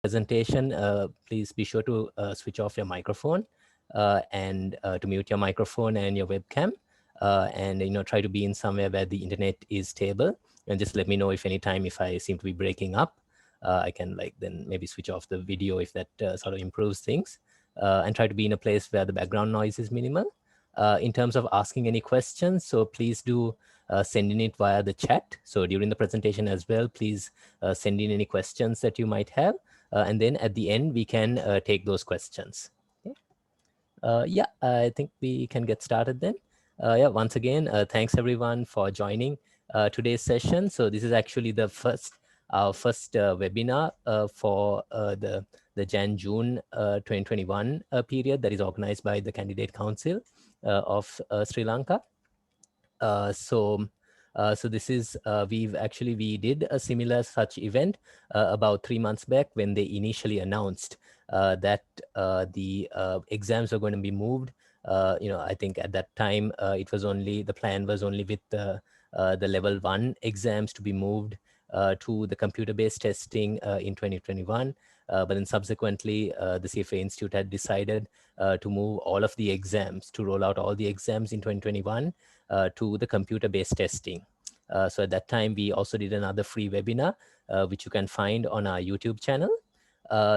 presentation, please be sure to switch off your microphone and to mute your microphone and your webcam, and try to be in somewhere where the internet is stable. And just let me know if anytime if I seem to be breaking up. I can then maybe switch off the video if that sort of improves things, and try to be in a place where the background noise is minimal. In terms of asking any questions, so please do send in it via the chat. So during the presentation as well, please send in any questions that you might have. And then at the end, we can take those questions. Okay. Yeah, I think we can get started then. Yeah, once again, thanks everyone for joining today's session. So this is actually the first webinar for the Jan-June 2021 period that is organized by the Candidate Council of Sri Lanka. So this is, we did a similar such event about 3 months back when they initially announced that the exams are going to be moved. I think at that time it was only, the plan was only with the level 1 exams to be moved to the computer-based testing in 2021. But then subsequently, the CFA Institute had decided to move all of the exams, to roll out all the exams in 2021 to the computer-based testing. So at that time, we also did another free webinar, which you can find on our YouTube channel.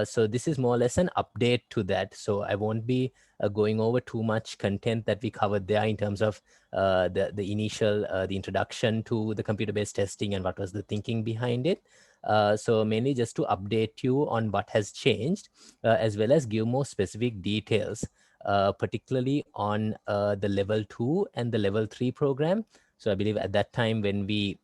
So this is more or less an update to that. So I won't be going over too much content that we covered there in terms of the initial, the introduction to the computer-based testing and what was the thinking behind it. So mainly just to update you on what has changed, as well as give more specific details, particularly on the level 2 and the level 3 program. So I believe at that time when we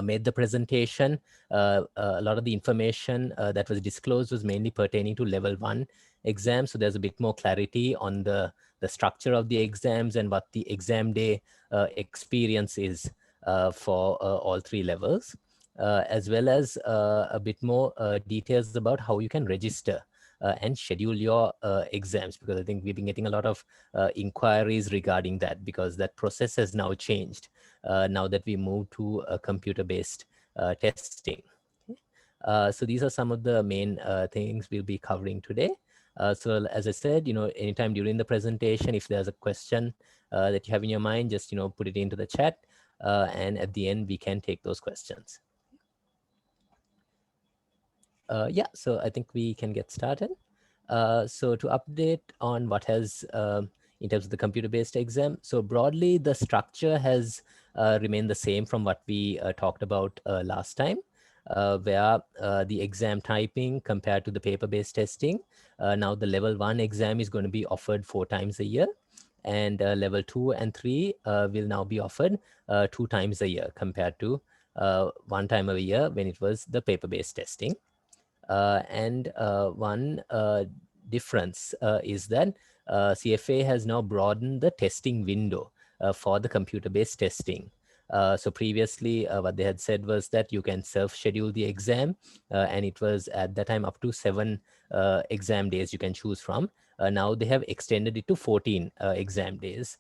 made the presentation, a lot of the information that was disclosed was mainly pertaining to level 1 exams. So there's a bit more clarity on the structure of the exams and what the exam day experience is for all 3 levels, as well as a bit more details about how you can register and schedule your exams, because I think we've been getting a lot of inquiries regarding that, because that process has now changed now that we move to computer-based testing. So these are some of the main things we'll be covering today. So as I said, anytime during the presentation, if there's a question that you have in your mind, just, put it into the chat. And at the end, we can take those questions. Yeah, so I think we can get started. So to update on what has, in terms of the computer-based exam, so broadly, the structure has remained the same from what we talked about last time, where the exam typing compared to the paper-based testing. Now the level 1 exam is going to be offered 4 times a year, and level 2 and 3 will now be offered 2 times a year compared to 1 time a year when it was the paper-based testing. And one difference is that CFA has now broadened the testing window for the computer-based testing. So previously, what they had said was that you can self-schedule the exam, and it was at that time up to 7 exam days you can choose from. Now they have extended it to 14 exam days.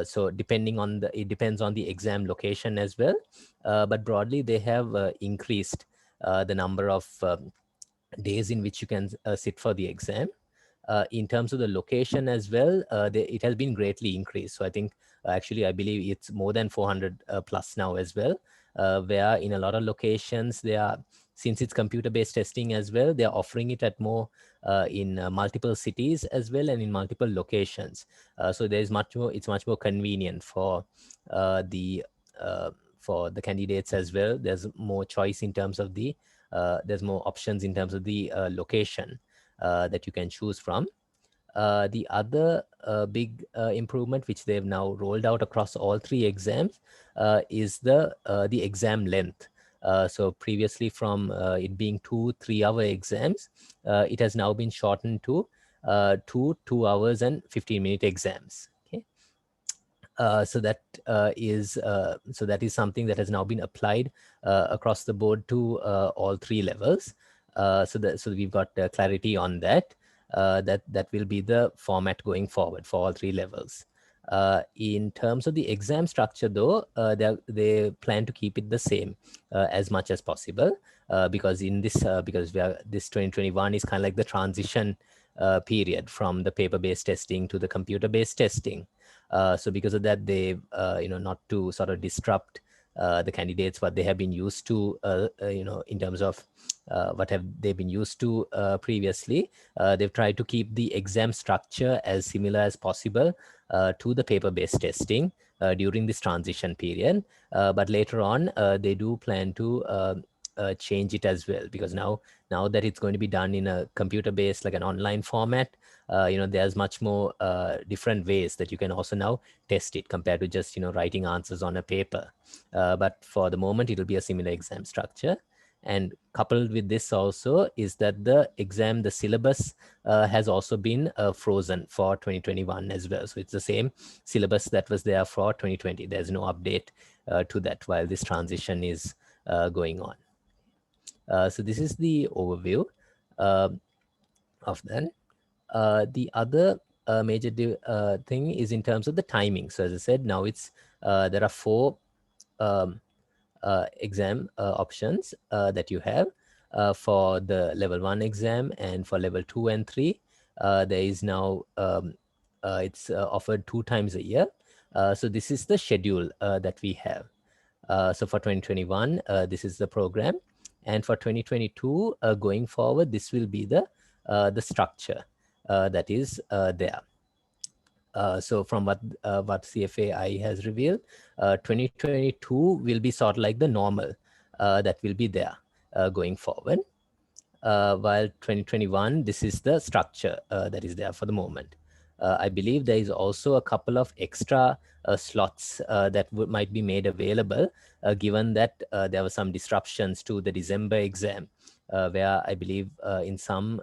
So depending on it depends on the exam location as well. But broadly, they have increased the number of days in which you can sit for the exam. In terms of the location as well, it has been greatly increased. So I think actually, I believe it's more than 400 plus now as well, where in a lot of locations they are, since it's computer-based testing as well, they're offering it at more in multiple cities as well and in multiple locations. So there's it's much more convenient for the candidates as well. There's more choice in terms of the there's more options in terms of the location that you can choose from. The other big improvement, which they've now rolled out across all 3 exams, is the exam length. So previously, from it being 2 3-hour exams, it has now been shortened to 2 2 hours and 15-minute exams. So that is something that has now been applied across the board to all 3 levels. So we've got clarity on that. That will be the format going forward for all 3 levels. In terms of the exam structure, though, they plan to keep it the same as much as possible, because in this because this 2021 is kind of like the transition period from the paper-based testing to the computer-based testing. So because of that, they not to sort of disrupt the candidates what they have been used to, in terms of what have they been used to previously. They've tried to keep the exam structure as similar as possible to the paper-based testing during this transition period. But later on, they do plan to change it as well, because now that it's going to be done in a computer-based, like an online format, there's much more different ways that you can also now test it compared to just writing answers on a paper. But for the moment, it'll be a similar exam structure. And coupled with this also is that the syllabus has also been frozen for 2021 as well. So it's the same syllabus that was there for 2020. There's no update to that while this transition is going on. So this is the overview of that. The other major thing is in terms of the timing. So as I said, now it's there are 4 exam options that you have for the level 1 exam, and for level 2 and 3 there is now it's offered 2 times a year. So this is the schedule that we have. So for 2021 this is the program, and for 2022 going forward, this will be the structure that is there. So from what CFAI has revealed, 2022 will be sort of like the normal that will be there going forward. While 2021, this is the structure that is there for the moment. I believe there is also a couple of extra slots that might be made available, given that there were some disruptions to the December exam, where I believe in some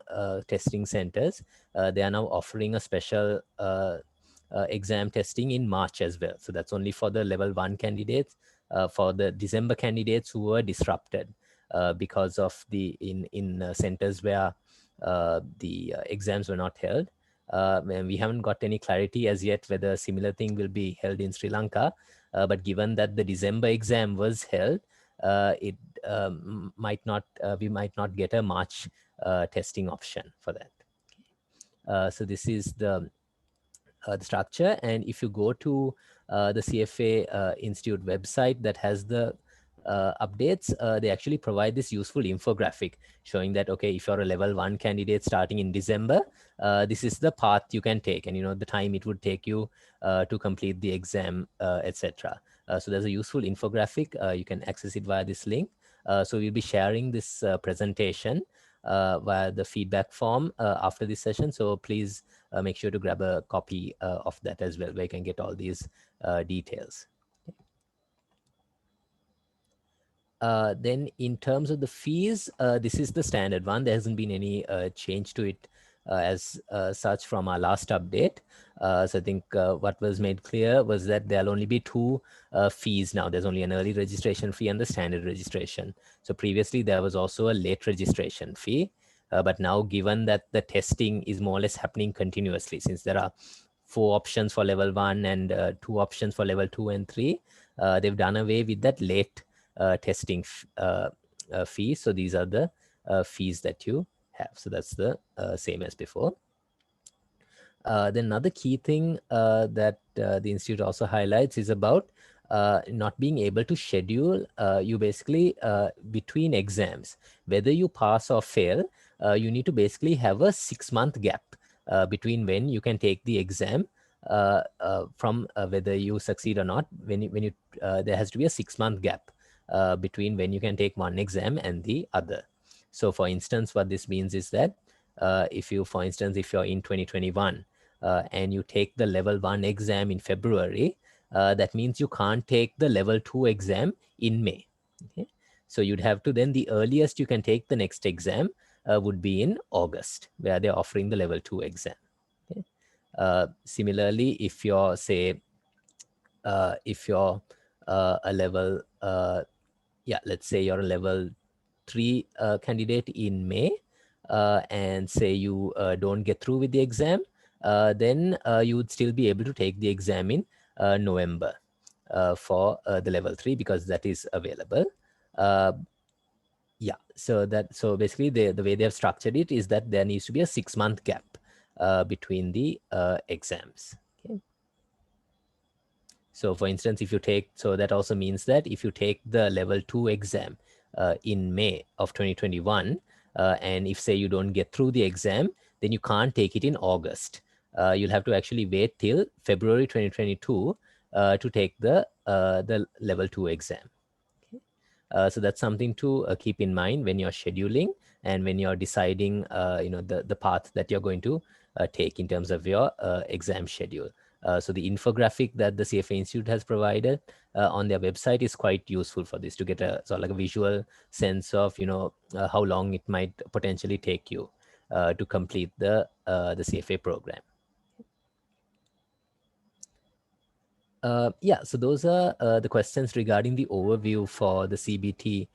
testing centers, they are now offering a special exam testing in March as well. So that's only for the level 1 candidates, for the December candidates who were disrupted because of the in centers where the exams were not held. And we haven't got any clarity as yet whether a similar thing will be held in Sri Lanka. But given that the December exam was held, it might not, we might not get a March testing option for that. So this is the structure. And if you go to the CFA Institute website that has the updates, they actually provide this useful infographic showing that, okay, if you're a level 1 candidate starting in December, this is the path you can take, and the time it would take you to complete the exam, etc. So there's a useful infographic. You can access it via this link. So we'll be sharing this presentation via the feedback form after this session. So please make sure to grab a copy of that as well, where you can get all these details. Then in terms of the fees, this is the standard one. There hasn't been any change to it as such from our last update. So I think what was made clear was that there'll only be 2 fees now. There's only an early registration fee and the standard registration. So previously there was also a late registration fee. But now, given that the testing is more or less happening continuously, since there are 4 options for level 1 and 2 options for level 2 and 3, they've done away with that late testing fee. So these are the fees that you have. So that's the same as before. Then another key thing that the Institute also highlights is about not being able to schedule you basically between exams. Whether you pass or fail, you need to basically have a 6-month gap between when you can take the exam from whether you succeed or not. There has to be a 6-month gap between when you can take one exam and the other. So for instance, what this means is that if you're in 2021 and you take the level 1 exam in February, that means you can't take the level 2 exam in May. Okay? So you'd have to, then the earliest you can take the next exam would be in August, where they're offering the level 2 exam. Okay? Similarly, if you're, say, if you're a level, let's say you're a level 3 candidate in May, and say you don't get through with the exam, then you would still be able to take the exam in November for the level 3, because that is available. Yeah, so basically the way they have structured it is that there needs to be a 6-month gap between the exams. Okay. So for instance, if you take, so that also means that if you take the level 2 exam in May of 2021, and if say you don't get through the exam, then you can't take it in August. You'll have to actually wait till February 2022 to take the level 2 exam. Okay. So that's something to keep in mind when you're scheduling and when you're deciding, the path that you're going to take in terms of your exam schedule. So the infographic that the CFA Institute has provided on their website is quite useful for this, to get a sort of like a visual sense of, how long it might potentially take you to complete the CFA program. Yeah, so those are the questions regarding the overview for the CBT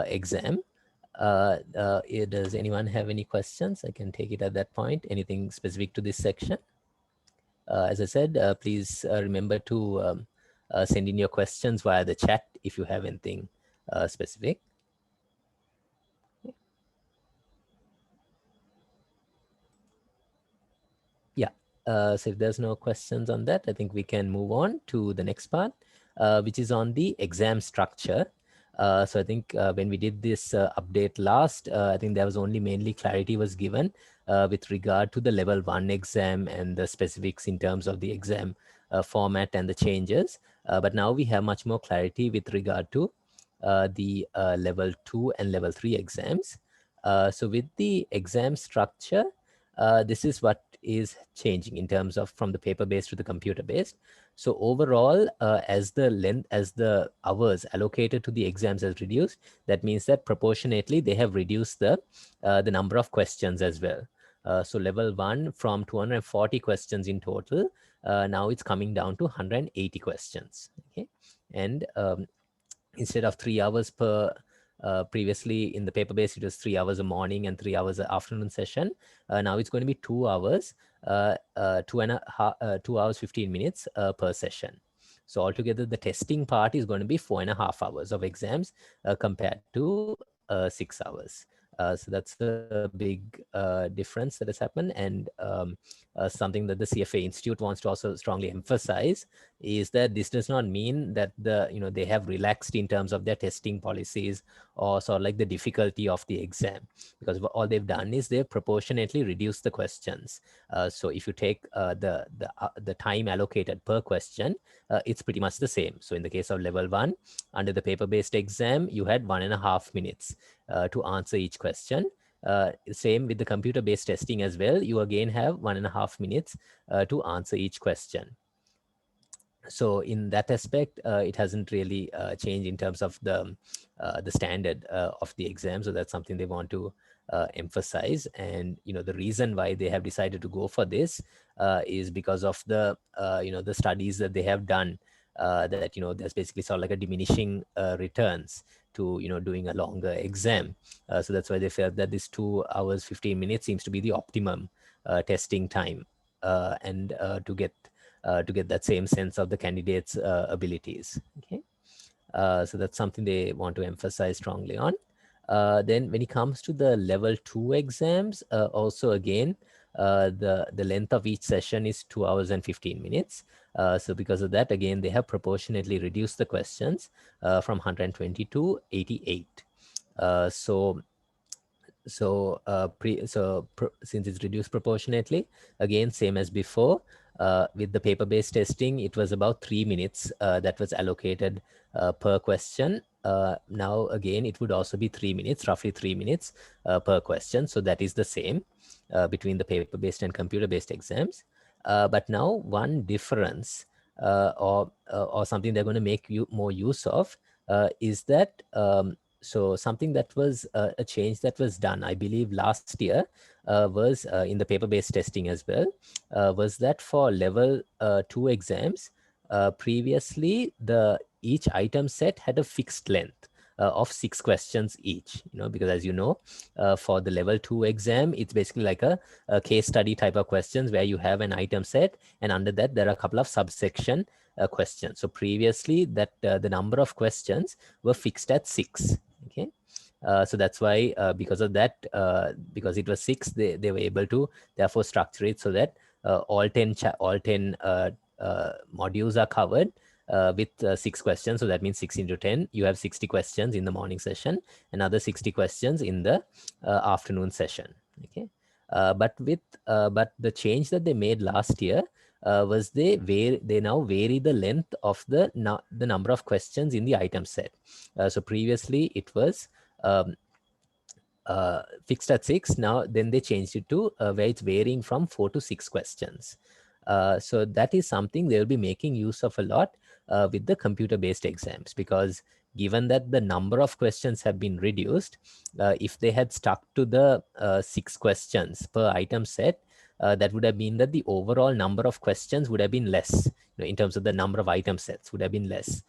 exam. Does anyone have any questions? I can take it at that point. Anything specific to this section? As I said, please remember to send in your questions via the chat if you have anything specific. Yeah, so if there's no questions on that, I think we can move on to the next part, which is on the exam structure. So I think when we did this update last, I think there was only mainly clarity was given with regard to the level 1 exam and the specifics in terms of the exam format and the changes. But now we have much more clarity with regard to the level 2 and level 3 exams. So with the exam structure, this is what is changing in terms of from the paper-based to the computer-based. So overall, as the hours allocated to the exams has reduced, that means that proportionately they have reduced the number of questions as well. So level 1 from 240 questions in total, now it's coming down to 180 questions. Okay, and instead of 3 hours per previously in the paper base, it was 3 hours a morning and 3 hours a afternoon session. Now it's going to be 2 hours, 2 hours 15 minutes per session. So altogether, the testing part is going to be 4.5 hours of exams compared to 6 hours. So that's the big difference that has happened. And something that the CFA Institute wants to also strongly emphasize is that this does not mean that they have relaxed in terms of their testing policies or sort of like the difficulty of the exam, because all they've done is they've proportionately reduced the questions. So if you take the time allocated per question, it's pretty much the same. So in the case of level 1, under the paper-based exam, you had 1.5 minutes to answer each question. Same with the computer-based testing as well. You again have 1.5 minutes to answer each question. So in that aspect, it hasn't really changed in terms of the standard of the exam. So that's something they want to emphasize. And the reason why they have decided to go for this is because of the the studies that they have done, that there's basically sort of like a diminishing returns to doing a longer exam. So that's why they felt that this 2 hours 15 minutes seems to be the optimum testing time, and to get that same sense of the candidate's abilities. Okay, so that's something they want to emphasize strongly on. Then when it comes to the level 2 exams, also again, the length of each session is 2 hours and 15 minutes. So because of that, again, they have proportionately reduced the questions from 120 to 88. Since it's reduced proportionately, again, same as before, with the paper-based testing, it was about 3 minutes that was allocated per question. Now, again, it would also be 3 minutes, roughly 3 minutes per question. So that is the same between the paper-based and computer-based exams. But now one difference or something they're going to make more use of is that so something that was a change that was done, I believe, last year was in the paper-based testing as well, was that for level 2 exams, previously each item set had a fixed length. of 6 questions each, because as you know, for the level 2 exam, it's basically like a case study type of questions where you have an item set, and under that there are a couple of subsection questions. So previously that the number of questions were fixed at 6. Okay. So that's why, because of that, because it was 6, they were able to therefore structure it so that all 10 modules are covered with 6 questions. So that means 6 into 10, you have 60 questions in the morning session, another 60 questions in the afternoon session. Okay. But the change that they made last year was they now vary the length of the number of questions in the item set. So previously it was um, fixed at 6. Now then they changed it to where it's varying from 4 to 6 questions. So that is something they'll be making use of a lot with the computer-based exams, because given that the number of questions have been reduced, if they had stuck to the 6 questions per item set, that would have been that the overall number of questions would have been less, in terms of the number of item sets would have been less.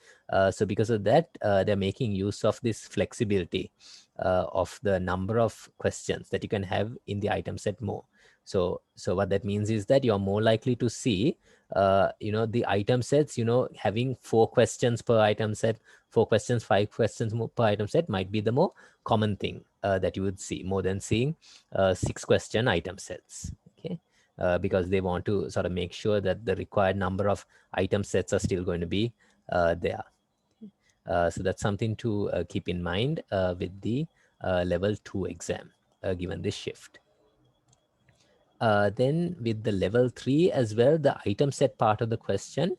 So because of that, they're making use of this flexibility of the number of questions that you can have in the item set more. So what that means is that you're more likely to see, the item sets, having 4 questions per item set, 4 questions, 5 questions per item set might be the more common thing that you would see, more than seeing 6 question item sets. Okay. Because they want to sort of make sure that the required number of item sets are still going to be there. So that's something to keep in mind with the level 2 exam, given this shift. Then with the level 3 as well, the item set part of the question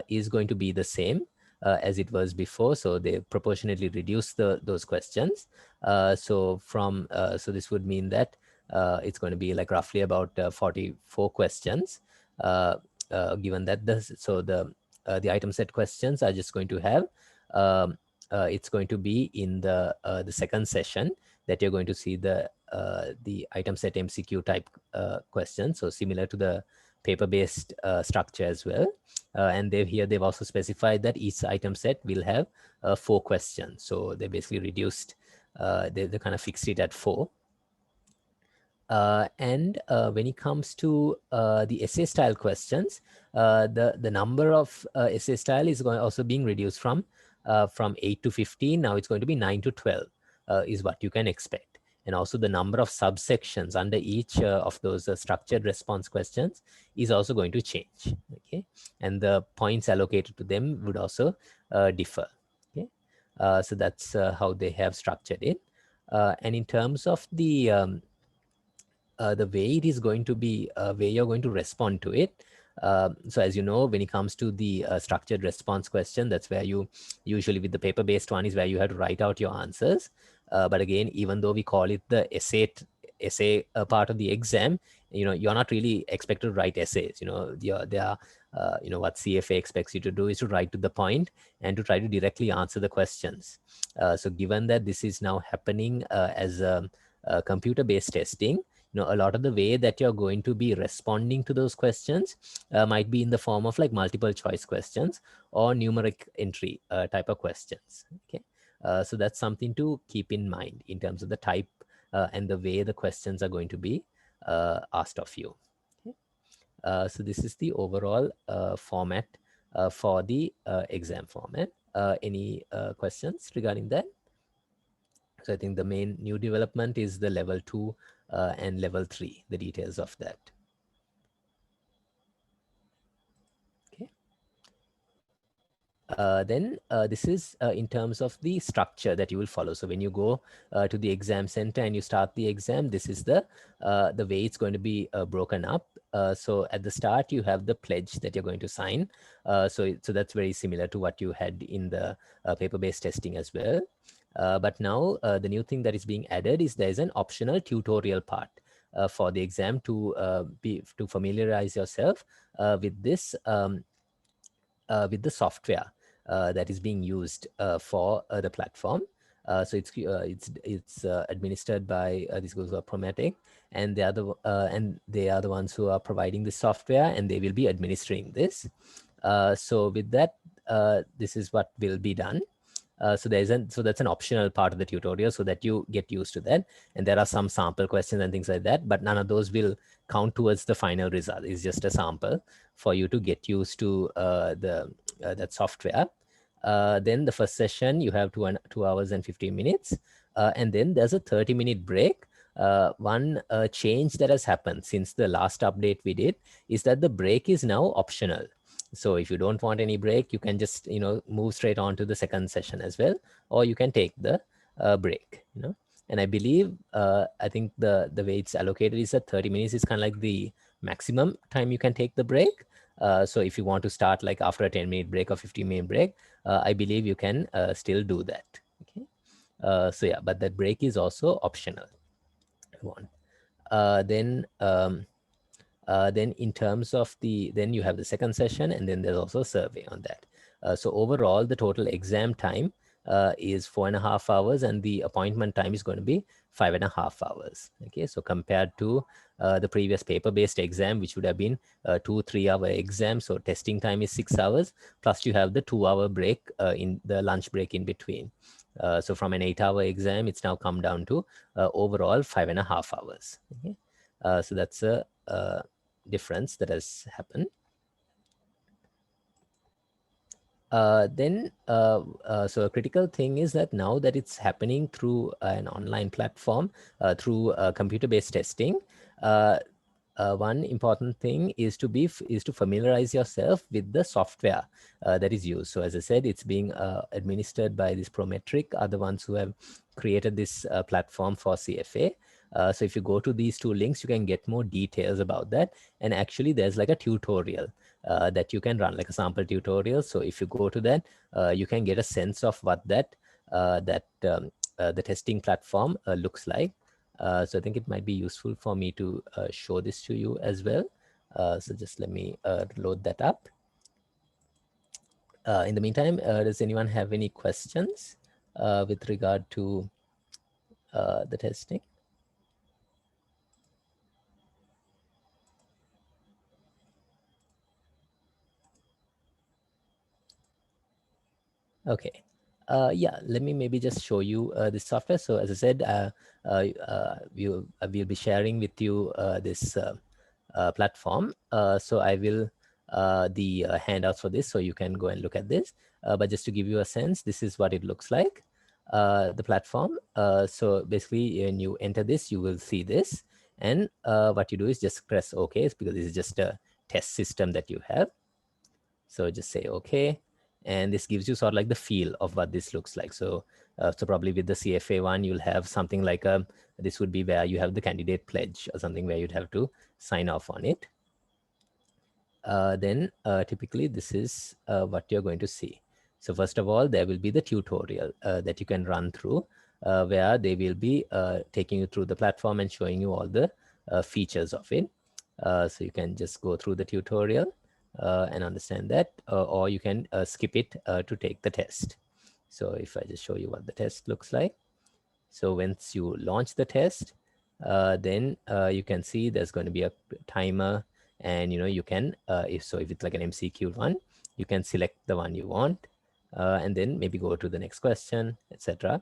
is going to be the same as it was before. So they proportionately reduce those questions. So this would mean that it's going to be like roughly about 44 questions, given that the item set questions are just going to have, it's going to be in the second session that you're going to see the item set MCQ type questions. So similar to the paper-based structure as well. And they've also specified that each item set will have 4 questions. So they basically reduced, they kind of fixed it at 4. And when it comes to the essay style questions, the number of essay style is also being reduced from 8 to 15. Now it's going to be 9 to 12 is what you can expect. And also the number of subsections under each of those structured response questions is also going to change. Okay, and the points allocated to them would also differ. Okay, so that's how they have structured it. And in terms of the way it is going to be, where you're going to respond to it. So as you know, when it comes to the structured response question, that's where you usually, with the paper-based one, is where you have to write out your answers. But again, even though we call it the essay part of the exam, you're not really expected to write essays. What CFA expects you to do is to write to the point and to try to directly answer the questions. So given that this is now happening as a computer-based testing, a lot of the way that you're going to be responding to those questions might be in the form of like multiple choice questions or numeric entry type of questions. Okay, so that's something to keep in mind in terms of the type and the way the questions are going to be asked of you. Okay. So this is the overall format for the exam format. Any questions regarding that? So I think the main new development is the level 2 and level 3, the details of that. Okay. Then this is in terms of the structure that you will follow. So when you go to the exam center and you start the exam, this is the way it's going to be broken up. So at the start, you have the pledge that you're going to sign. So that's very similar to what you had in the paper-based testing as well. But now the new thing that is being added is there's an optional tutorial part for the exam to familiarize yourself with this with the software that is being used for the platform. So it's administered by these guys who are Prometic, and they are the ones who are providing the software, and they will be administering this. So with that, this is what will be done. So that's an optional part of the tutorial, so that you get used to that. And there are some sample questions and things like that, but none of those will count towards the final result. It's just a sample for you to get used to the that software. Then the first session, you have 2 hours and 15 minutes. And then there's a 30-minute break. One change that has happened since the last update we did is that the break is now optional. So if you don't want any break, you can just, move straight on to the second session as well, or you can take the break. And I believe, I think the way it's allocated is that 30 minutes is kind of like the maximum time you can take the break. So if you want to start like after a 10-minute break or 15-minute break, I believe you can still do that. Okay. So yeah, but that break is also optional. One. Then in terms of then you have the second session, and then there's also a survey on that. So overall, the total exam time is 4.5 hours, and the appointment time is going to be 5.5 hours. Okay, so compared to the previous paper-based exam, which would have been a 2-3 hour exam, so testing time is 6 hours, plus you have the 2-hour break in the lunch break in between. So from an 8-hour exam, it's now come down to overall 5.5 hours. Okay, so that's a difference that has happened. So a critical thing is that now that it's happening through an online platform, through computer-based testing, one important thing is to familiarize yourself with the software that is used. So as I said, it's being administered by this Prometric, are the ones who have created this platform for CFA. So if you go to these two links, you can get more details about that. And actually, there's like a tutorial that you can run, like a sample tutorial. So if you go to that, you can get a sense of what the testing platform looks like. So I think it might be useful for me to show this to you as well. So just let me load that up. In the meantime, does anyone have any questions with regard to the testing? Okay. Yeah, let me maybe just show you this software. So as I said, we'll be sharing with you this platform. So I will the handouts for this, so you can go and look at this. But just to give you a sense, this is what it looks like, the platform. So basically, when you enter this, you will see this. And what you do is just press OK, because this is just a test system that you have. So just say OK. And this gives you sort of like the feel of what this looks like. So probably with the CFA one, you'll have something like this would be where you have the candidate pledge or something where you'd have to sign off on it. Then typically this is what you're going to see. So first of all, there will be the tutorial that you can run through, where they will be taking you through the platform and showing you all the features of it. So you can just go through the tutorial and understand that, or you can skip it to take the test. So if I just show you what the test looks like. So once you launch the test, then you can see there's going to be a timer, and you can if it's like an MCQ one, you can select the one you want, and then maybe go to the next question, etc.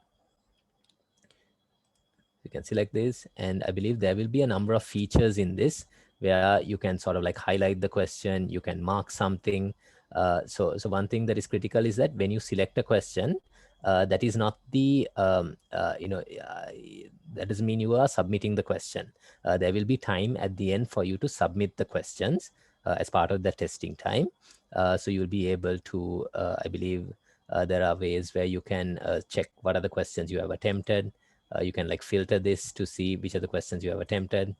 You can select this, and I believe there will be a number of features in this where you can sort of like highlight the question, you can mark something. So one thing that is critical is that when you select a question, that is not the that doesn't mean you are submitting the question. There will be time at the end for you to submit the questions as part of the testing time. So you'll be able to, I believe, there are ways where you can check what are the questions you have attempted. You can like filter this to see which are the questions you have attempted,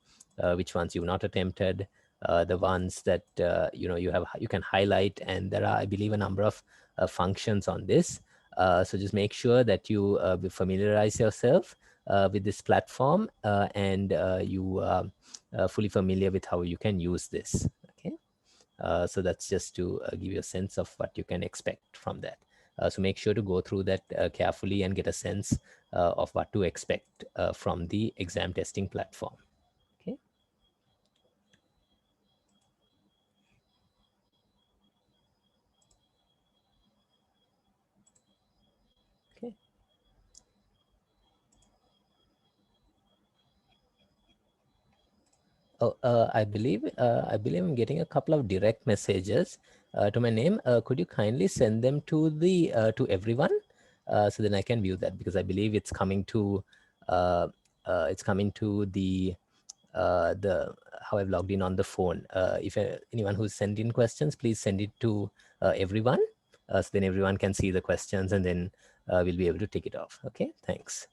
which ones you've not attempted, the ones that you can highlight, and there are, I believe, a number of functions on this. So just make sure that you familiarize yourself with this platform, and you are fully familiar with how you can use this. Okay. So that's just to give you a sense of what you can expect from that. So make sure to go through that carefully and get a sense of what to expect from the exam testing platform. Okay. Oh, I believe I'm getting a couple of direct messages to my name. Could you kindly send them to the to everyone, so then I can view that, because I believe uh, it's coming to the how I've logged in on the phone. If anyone who's sent in questions, please send it to everyone, so then everyone can see the questions, and then we'll be able to take it off. Okay, thanks.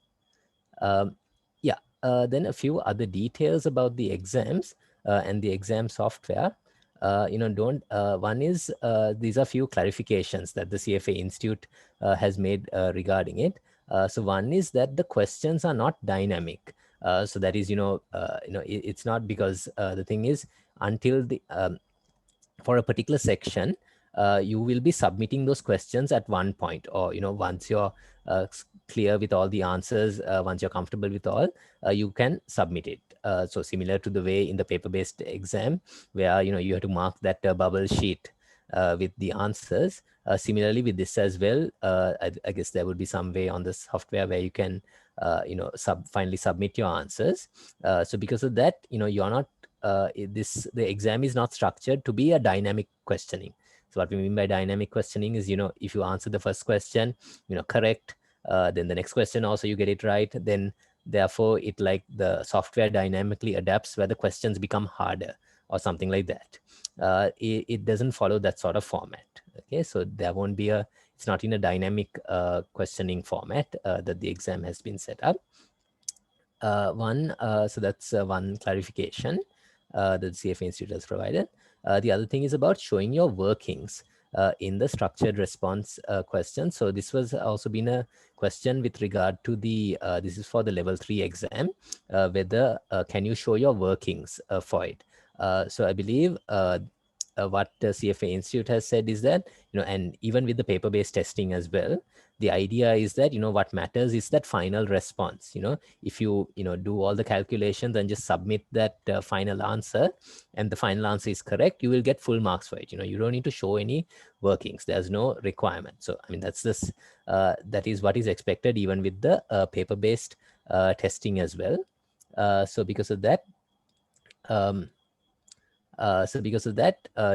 Um, yeah, then a few other details about the exams and the exam software. Don't, one is these are few clarifications that the CFA Institute has made regarding it. So one is that the questions are not dynamic. So that is, it's not, because the thing is, until the for a particular section, you will be submitting those questions at one point, or once you're clear with all the answers, once you're comfortable with all, you can submit it. So similar to the way in the paper-based exam, where you have to mark that bubble sheet with the answers. Similarly with this as well, I guess there would be some way on the software where you can finally submit your answers. So because of that, you're not the exam is not structured to be a dynamic questioning. So what we mean by dynamic questioning is, if you answer the first question, correct, then the next question also you get it right, then therefore it, like, the software dynamically adapts where the questions become harder or something like that. It doesn't follow that sort of format. Okay, so there won't be it's not in a dynamic questioning format that the exam has been set up. So that's one clarification that the CFA Institute has provided. The other thing is about showing your workings in the structured response question. So this was also been a question with regard to this is for the level 3 exam, whether can you show your workings for it. So I believe what the CFA Institute has said is that, and even with the paper-based testing as well, the idea is that, what matters is that final response. If you do all the calculations and just submit that final answer, and the final answer is correct, you will get full marks for it. You don't need to show any workings. There's no requirement. So I mean, that is what is expected even with the paper-based testing as well. So because of that,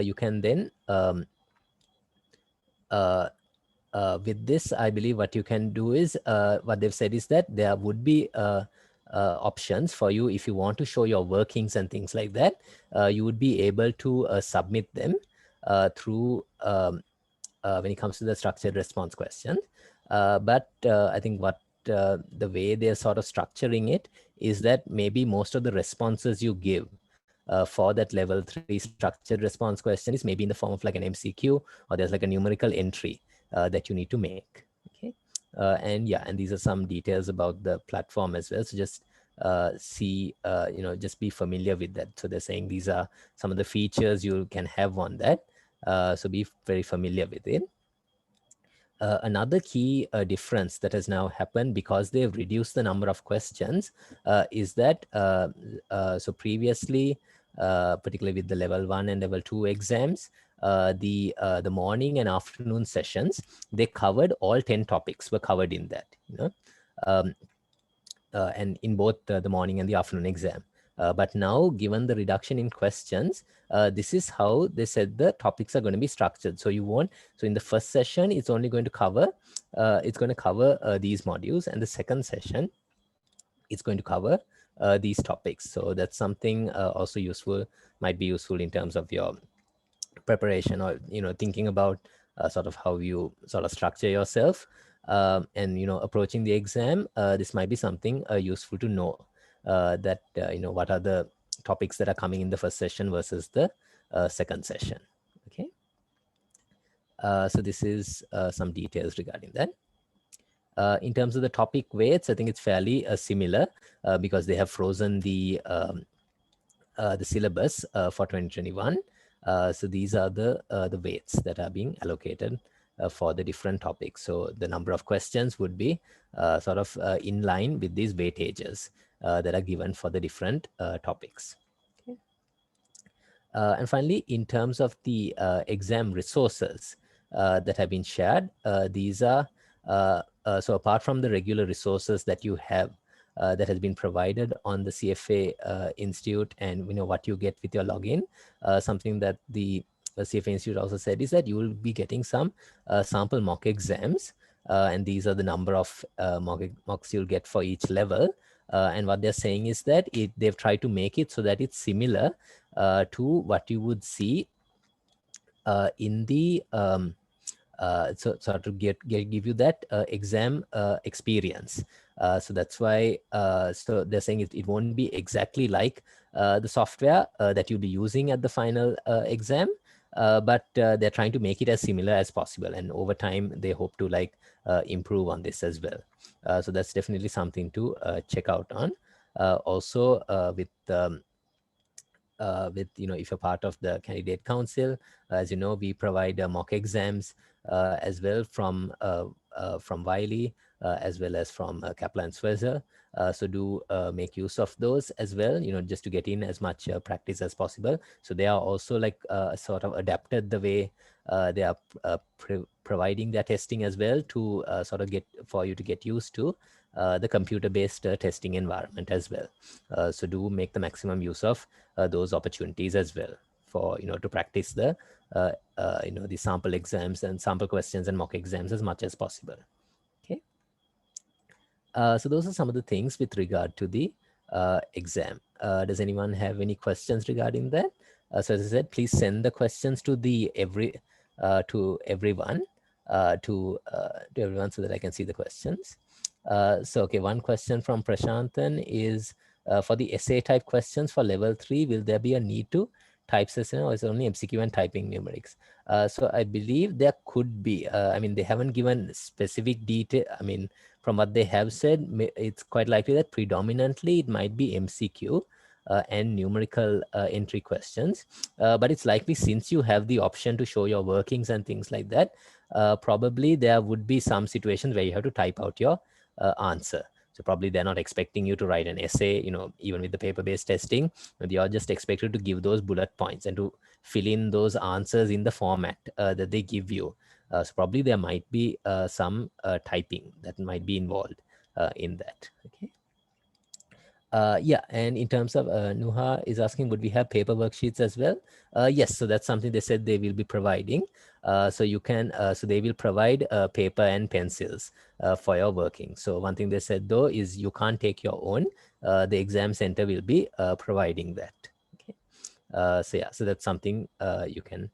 you can then with this, I believe what you can do is, what they've said is that there would be options for you. If you want to show your workings and things like that, you would be able to submit them through when it comes to the structured response question. But I think the way they're sort of structuring it is that maybe most of the responses you give for that level 3 structured response question is maybe in the form of like an MCQ, or there's like a numerical entry that you need to make. Okay, and these are some details about the platform as well. So just just be familiar with that. So they're saying these are some of the features you can have on that. So be very familiar with it. Another key difference that has now happened, because they've reduced the number of questions, is that so previously, particularly with the level 1 and level 2 exams, the morning and afternoon sessions, they covered all 10 topics were covered in that, um, and in both the morning and the afternoon exam. But now, given the reduction in questions, this is how they said the topics are going to be structured. So so in the first session, it's only going to cover, these modules, and the second session, it's going to cover these topics. So that's something also might be useful in terms of your preparation, or thinking about sort of how you sort of structure yourself, and approaching the exam. This might be something useful to know, that what are the topics that are coming in the first session versus the second session. Okay, so this is some details regarding that. In terms of the topic weights, I think it's fairly similar, because they have frozen the syllabus for 2021. So these are the weights that are being allocated for the different topics. So the number of questions would be sort of in line with these weightages that are given for the different topics. Okay. And finally, in terms of the exam resources that have been shared, these are so apart from the regular resources that you have that has been provided on the CFA Institute, and what you get with your login. Something that the CFA Institute also said is that you will be getting some sample mock exams, and these are the number of mocks you'll get for each level. And what they're saying is that they've tried to make it so that it's similar to what you would see in the so to give you that exam experience. So that's why so they're saying it won't be exactly like the software that you'll be using at the final exam, but they're trying to make it as similar as possible, and over time they hope to like improve on this as well. So that's definitely something to check out on. Also with if you're part of the candidate council, as you know, we provide mock exams as well from Wiley, as well as from Kaplan Switzer. So do make use of those as well, just to get in as much practice as possible. So they are also like sort of adapted the way they are providing their testing as well to sort of for you to get used to the computer-based testing environment as well. So do make the maximum use of those opportunities as well for to practice the the sample exams and sample questions and mock exams as much as possible. Okay. So those are some of the things with regard to the exam. Does anyone have any questions regarding that? So as I said, please send the questions to everyone to everyone so that I can see the questions. So okay, one question from Prashanthan is for the essay type questions for level 3, will there be a need to type session, or is it only MCQ and typing numerics? So I believe there could be. I mean, they haven't given specific detail. I mean, from what they have said, it's quite likely that predominantly it might be MCQ and numerical entry questions. But it's likely, since you have the option to show your workings and things like that, probably there would be some situations where you have to type out your answer. So probably they're not expecting you to write an essay, even with the paper-based testing, but you're just expected to give those bullet points and to fill in those answers in the format that they give you. So probably there might be some typing that might be involved in that. Okay. Yeah, and in terms of Nuha is asking, would we have paper worksheets as well? Yes, so that's something they said they will be providing. So you can, so they will provide paper and pencils for your working. So one thing they said though is you can't take your own. The exam center will be providing that. Okay. So yeah, so that's something you can.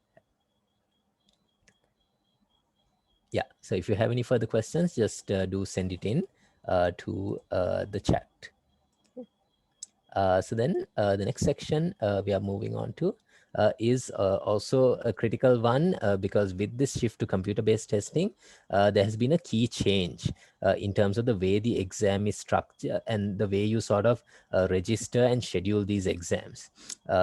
Yeah, so if you have any further questions, just do send it in to the chat. So then the next section we are moving on to is also a critical one because with this shift to computer-based testing, there has been a key change in terms of the way the exam is structured and the way you sort of register and schedule these exams.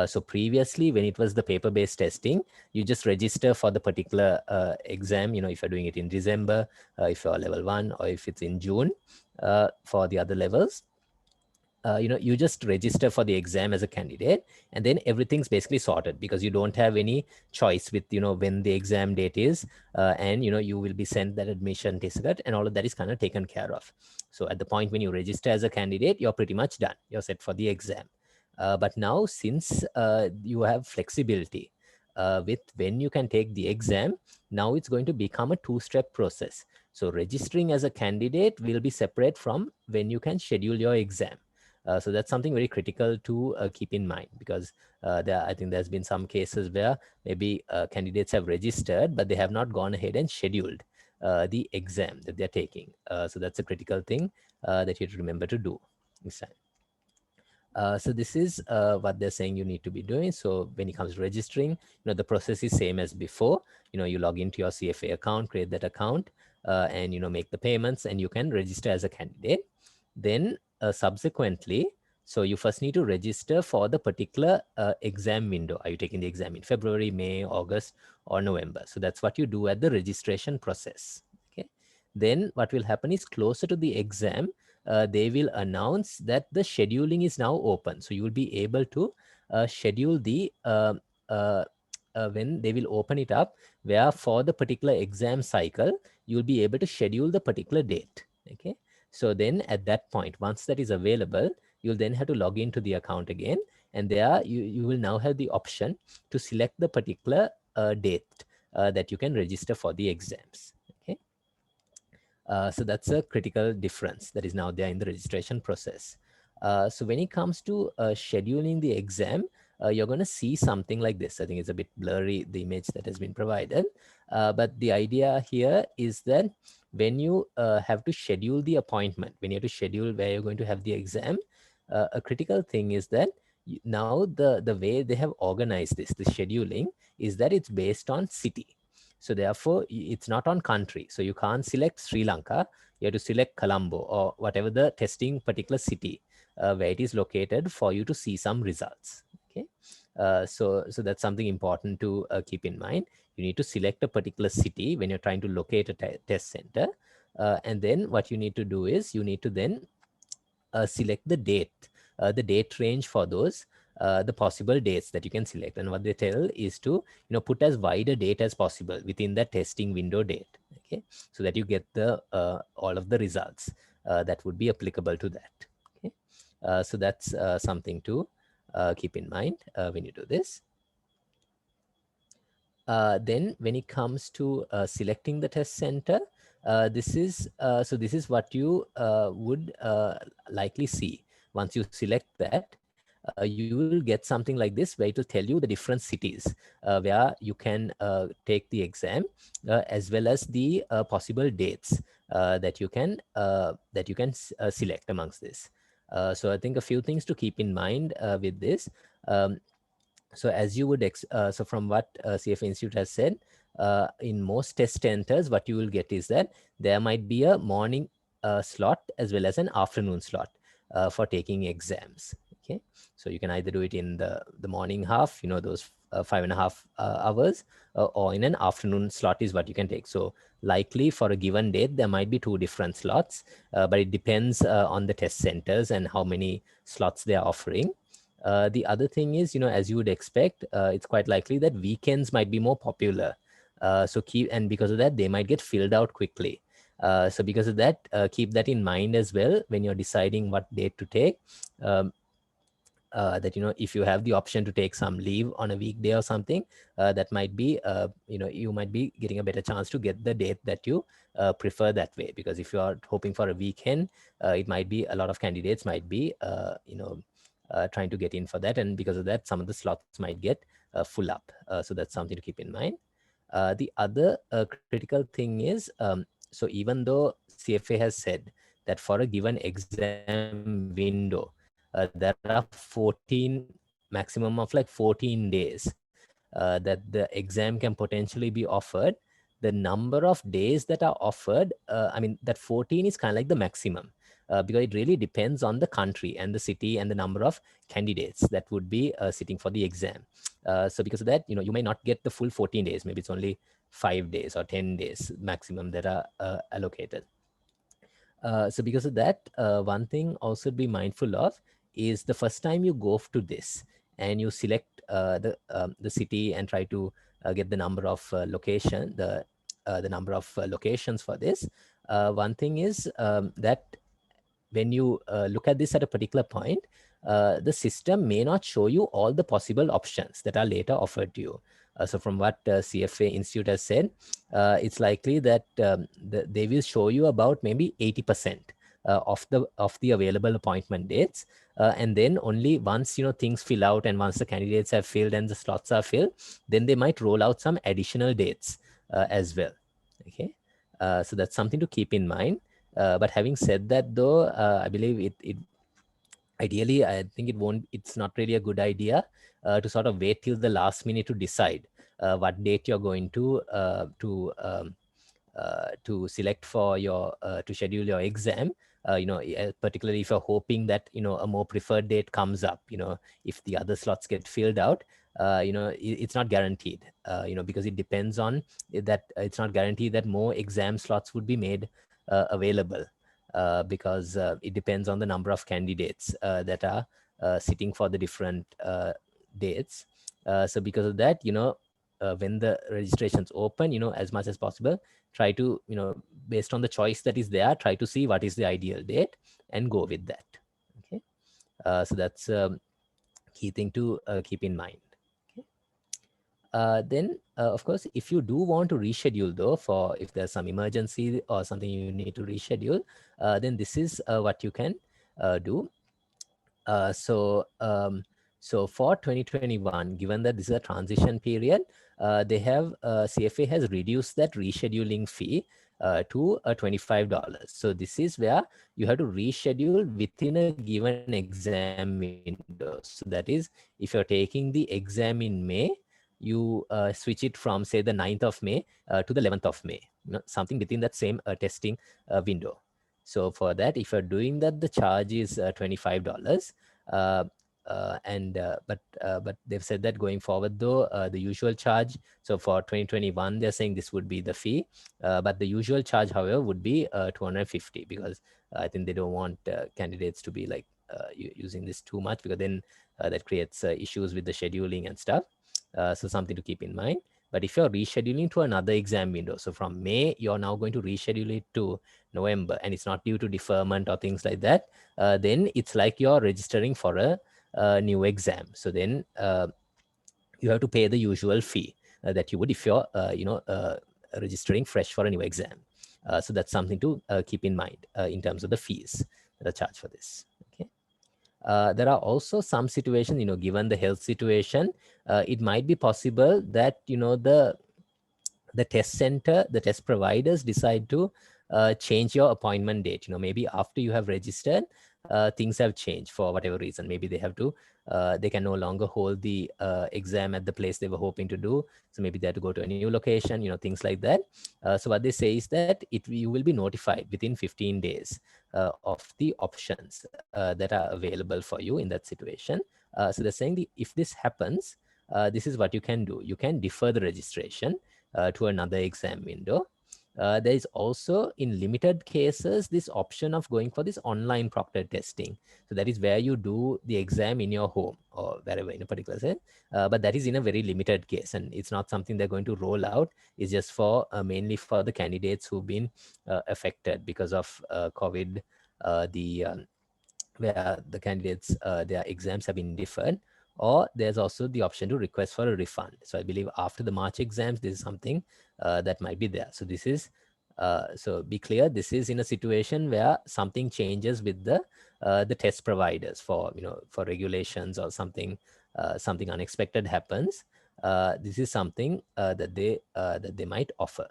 So previously, when it was the paper-based testing, you just register for the particular exam, if you're doing it in December, if you're level 1, or if it's in June for the other levels. You just register for the exam as a candidate, and then everything's basically sorted because you don't have any choice with, when the exam date is, and, you will be sent that admission ticket, and all of that is kind of taken care of. So at the point when you register as a candidate, you're pretty much done. You're set for the exam. But now, since you have flexibility with when you can take the exam, now it's going to become a two-step process. So registering as a candidate will be separate from when you can schedule your exam. So that's something very critical to keep in mind, because I think there's been some cases where maybe candidates have registered, but they have not gone ahead and scheduled the exam that they're taking. So that's a critical thing that you have to remember to do this time. So this is what they're saying you need to be doing. So when it comes to registering, the process is same as before. You log into your CFA account, create that account, and make the payments, and you can register as a candidate. Then subsequently, so you first need to register for the particular exam window. Are you taking the exam in February, May, August, or November? So that's what you do at the registration process. Okay. Then what will happen is, closer to the exam, they will announce that the scheduling is now open. So you will be able to schedule the when they will open it up, where for the particular exam cycle, you'll be able to schedule the particular date. Okay. So then at that point, once that is available, you'll then have to log into the account again. And there you will now have the option to select the particular date that you can register for the exams. Okay. So that's a critical difference that is now there in the registration process. So when it comes to scheduling the exam, you're going to see something like this. I think it's a bit blurry, the image that has been provided. But the idea here is that when you have to schedule the appointment, when you have to schedule where you're going to have the exam, a critical thing is that now the way they have organized this, the scheduling, is that it's based on city. So therefore, it's not on country. So you can't select Sri Lanka. You have to select Colombo or whatever the testing particular city where it is located for you to see some results. Okay. So that's something important to keep in mind. You need to select a particular city when you're trying to locate a test center. And then what you need to do is you need to then select the date range for those, the possible dates that you can select. And what they tell is to, put as wide a date as possible within the testing window date. Okay, so that you get the all of the results that would be applicable to that. Okay, so that's something to keep in mind when you do this. Then when it comes to selecting the test center, this is what you would likely see. Once you select that, you will get something like this where it will tell you the different cities where you can take the exam, as well as the possible dates that you can select amongst this. So I think a few things to keep in mind with this. So as you would, so from what CFA Institute has said, in most test centers, what you will get is that there might be a morning slot as well as an afternoon slot for taking exams. Okay, so you can either do it in the morning half, those 5.5 hours, or in an afternoon slot is what you can take. So likely for a given date, there might be 2 different slots, but it depends on the test centers and how many slots they are offering. The other thing is, as you would expect, it's quite likely that weekends might be more popular. And because of that, they might get filled out quickly. So because of that, keep that in mind as well when you're deciding what date to take. That if you have the option to take some leave on a weekday or something, that might be you might be getting a better chance to get the date that you prefer that way. Because if you are hoping for a weekend, it might be a lot of candidates might be trying to get in for that, and because of that, some of the slots might get full up. So that's something to keep in mind. The other critical thing is, so even though CFA has said that for a given exam window, there are maximum of like 14 days that the exam can potentially be offered. The number of days that are offered, that 14 is kind of like the maximum, because it really depends on the country and the city and the number of candidates that would be sitting for the exam. So because of that, you may not get the full 14 days. Maybe it's only 5 days or 10 days maximum that are allocated. So because of that, one thing also to be mindful of is the first time you go to this and you select the city and try to get the number of the number of locations for this. One thing is that when you look at this at a particular point, the system may not show you all the possible options that are later offered to you. So from what CFA Institute has said, it's likely that they will show you about maybe 80% of the available appointment dates. And then only once things fill out and once the candidates have filled and the slots are filled, then they might roll out some additional dates as well. Okay, so that's something to keep in mind. But having said that, though, I believe it ideally, I think it's not really a good idea to sort of wait till the last minute to decide what date you're going to select for your to schedule your exam. Particularly if you're hoping that a more preferred date comes up. If the other slots get filled out, it's not guaranteed. Because it depends on that. It's not guaranteed that more exam slots would be made available. Because it depends on the number of candidates that are sitting for the different dates. So because of that, when the registrations open, as much as possible, try to, based on the choice that is there, try to see what is the ideal date and go with that. Okay. So that's key thing to keep in mind. Okay. Then, of course, if you do want to reschedule though, for if there's some emergency or something you need to reschedule, then this is what you can do. So for 2021, given that this is a transition period, they have CFA has reduced that rescheduling fee to $25. So this is where you have to reschedule within a given exam window. So that is, if you're taking the exam in May, you switch it from, say, the 9th of May to the 11th of May, something within that same testing window. So for that, if you're doing that, the charge is $25. Uh, but they've said that going forward though, the usual charge, so for 2021 they're saying this would be the fee, but the usual charge, however, would be 250, because I think they don't want candidates to be like using this too much, because then that creates issues with the scheduling and stuff. So something to keep in mind. But if you're rescheduling to another exam window, so from May, you're now going to reschedule it to November, and it's not due to deferment or things like that, then it's like you're registering for a new exam. So then you have to pay the usual fee that you would if you're, registering fresh for a new exam. So that's something to keep in mind in terms of the fees that are charged for this. Okay. There are also some situations, given the health situation, it might be possible that, the test center, the test providers decide to change your appointment date. Maybe after you have registered, things have changed for whatever reason. Maybe they have to, they can no longer hold the exam at the place they were hoping to do. So maybe they have to go to a new location, things like that. So what they say is that you will be notified within 15 days of the options that are available for you in that situation. So they're saying if this happens, this is what you can do. You can defer the registration to another exam window. There is also, in limited cases, this option of going for this online proctored testing. So that is where you do the exam in your home or wherever in a particular sense. But that is in a very limited case, and it's not something they're going to roll out. It's just for mainly for the candidates who've been affected because of COVID, where the candidates, their exams have been deferred, or there's also the option to request for a refund. So I believe after the March exams, this is something that might be there. So this is, so be clear, this is in a situation where something changes with the test providers for, for regulations or something, something unexpected happens. This is something that they might offer.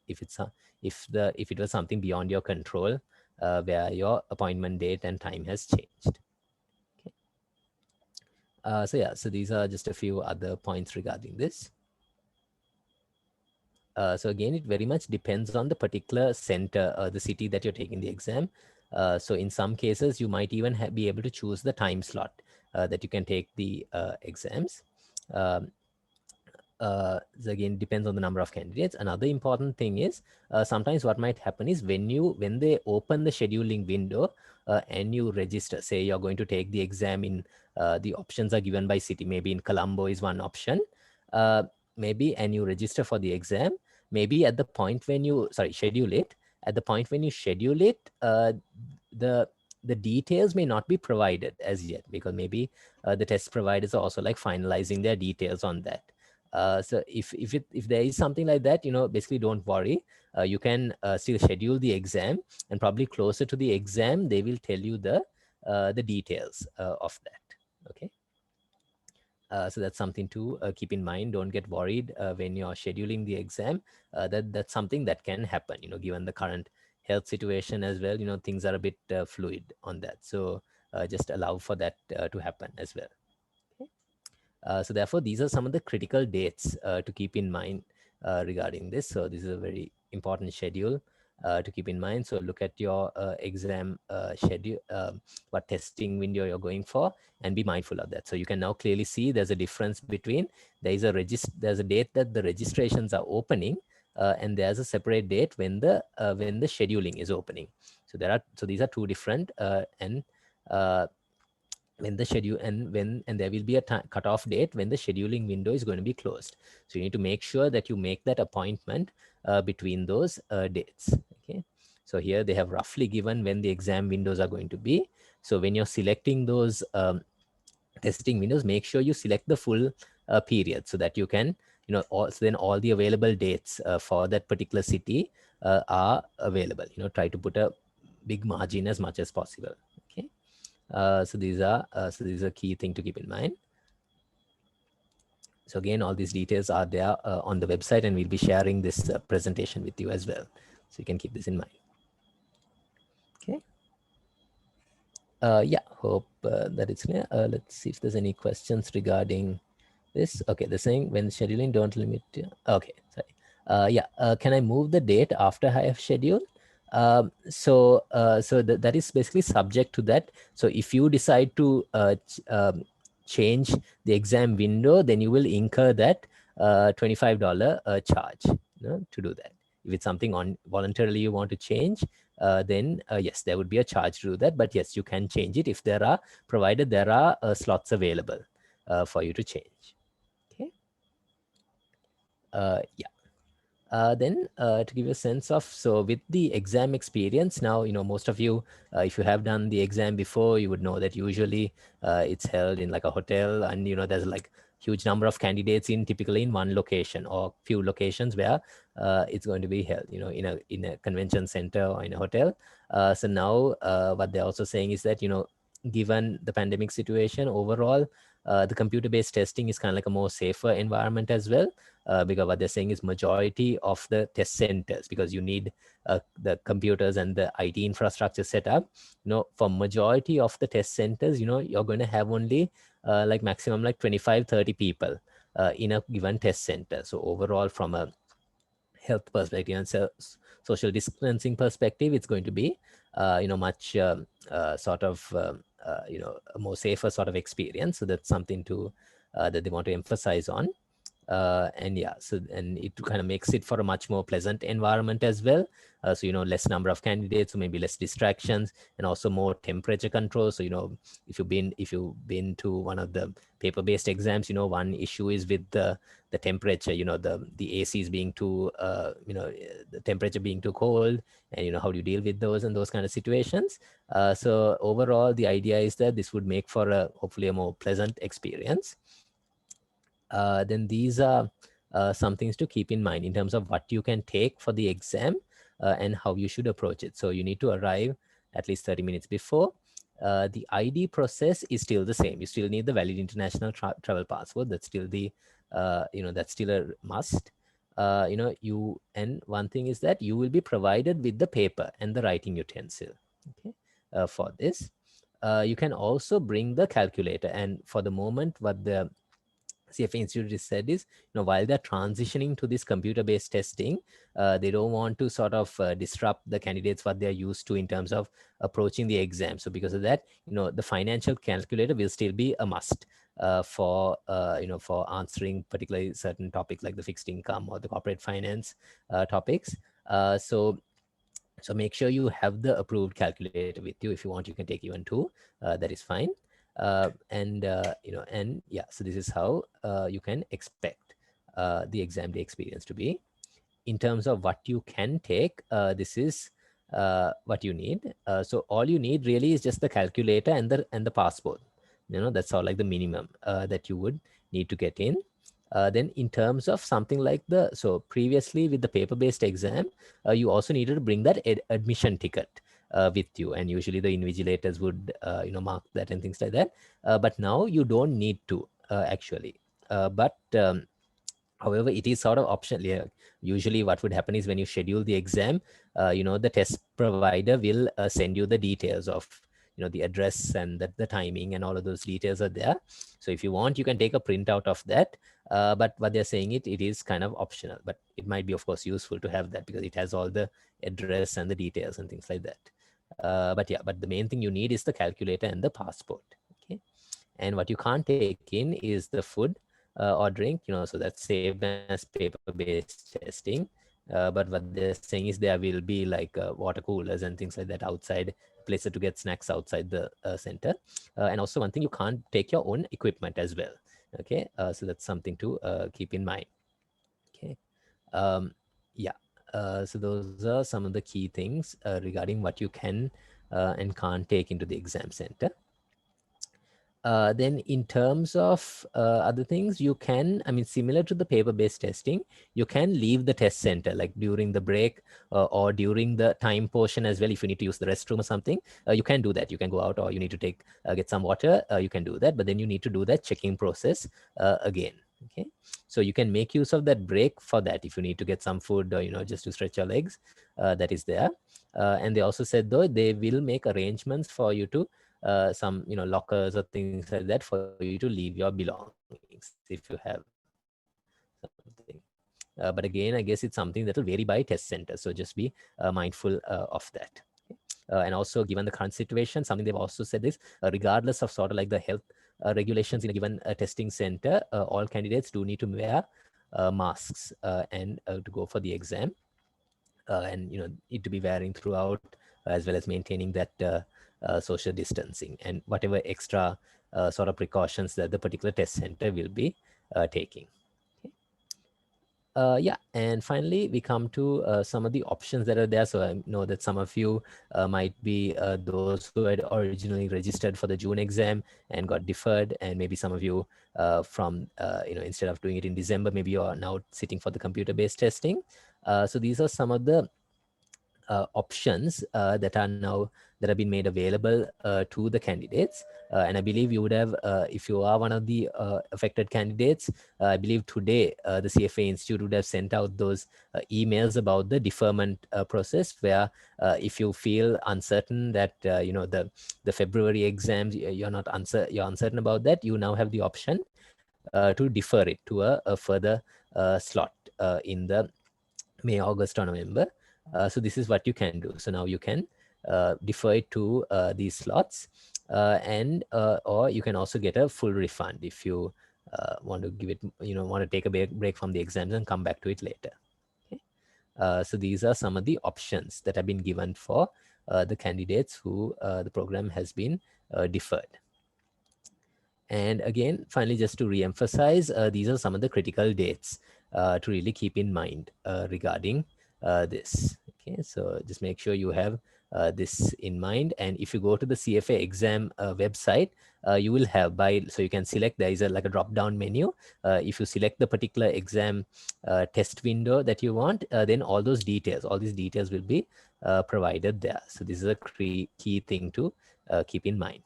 If it's if it was something beyond your control, where your appointment date and time has changed. Okay. So yeah, so these are just a few other points regarding this. So again, it very much depends on the particular center, the city that you're taking the exam. So in some cases, you might even be able to choose the time slot that you can take the exams. So again, depends on the number of candidates. Another important thing is sometimes what might happen is when they open the scheduling window and you register, say you're going to take the exam in, the options are given by city, maybe in Colombo is one option, maybe, and you register for the exam, maybe at the point when you, schedule it, at the point when you schedule it, the details may not be provided as yet, because maybe the test providers are also like finalizing their details on that. So if there is something like that, basically don't worry. You can still schedule the exam, and probably closer to the exam, they will tell you the details of that. Okay. So that's something to keep in mind. Don't get worried when you're scheduling the exam. That's something that can happen, given the current health situation as well. Things are a bit fluid on that. So just allow for that to happen as well. So therefore, these are some of the critical dates to keep in mind regarding this. So this is a very important schedule to keep in mind. So look at your exam schedule, what testing window you're going for, and be mindful of that. So you can now clearly see there's a difference between there's a date that the registrations are opening, and there's a separate date when the scheduling is opening. So these are two different and when the schedule and there will be a cutoff date when the scheduling window is going to be closed. So you need to make sure that you make that appointment between those dates. Okay. So here they have roughly given when the exam windows are going to be. So when you're selecting those testing windows, make sure you select the full period so that you can, so then all the available dates for that particular city are available. Try to put a big margin as much as possible. Okay. So these are key thing to keep in mind. So again, all these details are there on the website, and we'll be sharing this presentation with you as well. So you can keep this in mind. Okay. Yeah, hope that it's clear. Let's see if there's any questions regarding this. Okay, they're saying when scheduling, don't limit. Okay, sorry. Yeah, can I move the date after I have scheduled? So that is basically subject to that. So if you decide to change the exam window, then you will incur that $25 charge, to do that. If it's something on voluntarily you want to change, then yes, there would be a charge to do that. But yes, you can change it if there are, provided there are slots available for you to change. Okay. Yeah. Then to give you a sense of, so with the exam experience now, most of you, if you have done the exam before, you would know that usually it's held in like a hotel, and there's like huge number of candidates in typically in one location or few locations where it's going to be held, in a convention center or in a hotel. So now what they're also saying is that, given the pandemic situation overall, the computer-based testing is kind of like a more safer environment as well, because what they're saying is majority of the test centers, because you need the computers and the IT infrastructure set up, for majority of the test centers, you're going to have only like maximum like 25-30 people in a given test center. So overall, from a health perspective and social distancing perspective, it's going to be much sort of a more safer sort of experience. So that's something to that they want to emphasize on. And yeah, so and it kind of makes it for a much more pleasant environment as well. So less number of candidates, so maybe less distractions, and also more temperature control. So if you've been to one of the paper-based exams, one issue is with the temperature. The AC is being too the temperature being too cold, and how do you deal with those and those kind of situations. So overall, the idea is that this would make for a hopefully a more pleasant experience. Then these are some things to keep in mind in terms of what you can take for the exam and how you should approach it. So you need to arrive at least 30 minutes before. The ID process is still the same. You still need the valid international travel passport. That's still the, that's still a must. And one thing is that you will be provided with the paper and the writing utensil. Okay, for this. You can also bring the calculator. And for the moment, what the CFA Institute has said is, while they're transitioning to this computer-based testing, they don't want to sort of disrupt the candidates what they're used to in terms of approaching the exam. So because of that, the financial calculator will still be a must for answering particularly certain topics like the fixed income or the corporate finance topics. So make sure you have the approved calculator with you. If you want, you can take even two. That is fine. And yeah, so this is how you can expect the exam day experience to be. In terms of what you can take, this is what you need. So all you need really is just the calculator and the passport. That's all, like the minimum that you would need to get in. Then in terms of something like so previously with the paper-based exam, you also needed to bring that admission ticket with you, and usually the invigilators would mark that and things like that. But now you don't need to actually. However, it is sort of optional. Yeah. Usually what would happen is when you schedule the exam, the test provider will send you the details of, the address and the timing, and all of those details are there. So if you want, you can take a printout of that. But what they're saying, it is kind of optional, but it might be, of course, useful to have that because it has all the address and the details and things like that. But yeah, but the main thing you need is the calculator and the passport. Okay. And what you can't take in is the food or drink, so that's same as paper-based testing. But what they're saying is there will be like water coolers and things like that outside places to get snacks outside the center. And also one thing, you can't take your own equipment as well. Okay, so that's something to keep in mind. Okay, yeah. So those are some of the key things regarding what you can and can't take into the exam center. Then in terms of other things, you can, I mean, similar to the paper-based testing, you can leave the test center like during the break or during the time portion as well. If you need to use the restroom or something, you can do that. You can go out, or you need to get some water, you can do that. But then you need to do that checking process again. Okay, so you can make use of that break for that if you need to get some food or, just to stretch your legs, that is there. And they also said, though, they will make arrangements for you to some lockers or things like that for you to leave your belongings if you have something. But again, I guess it's something that will vary by test center, so just be mindful of that. And also, given the current situation, something they've also said is, regardless of sort of like the health regulations in a given testing center, all candidates do need to wear masks and to go for the exam, and need to be wearing throughout, as well as maintaining that social distancing and whatever extra sort of precautions that the particular test center will be taking. Yeah, and finally, we come to some of the options that are there. So I know that some of you might be those who had originally registered for the June exam and got deferred, and maybe some of you from, instead of doing it in December, maybe you are now sitting for the computer-based testing. So these are some of the options that have been made available to the candidates. And I believe you would have, if you are one of the affected candidates, I believe today the CFA Institute would have sent out those emails about the deferment process, where if you feel uncertain that, the February exams, you're uncertain about that, you now have the option to defer it to a further slot in the May, August, or November. So this is what you can do. So now you can defer it to these slots, and or you can also get a full refund if you want to give it, want to take a break from the exams and come back to it later. Okay? So these are some of the options that have been given for the candidates who the program has been deferred. And again, finally, just to re-emphasize, these are some of the critical dates to really keep in mind regarding this. Okay, so just make sure you have this in mind. And if you go to the CFA exam website, you will have so you can select, there is like a drop-down menu. If you select the particular exam test window that you want, then all these details will be provided there. So this is a key thing to keep in mind.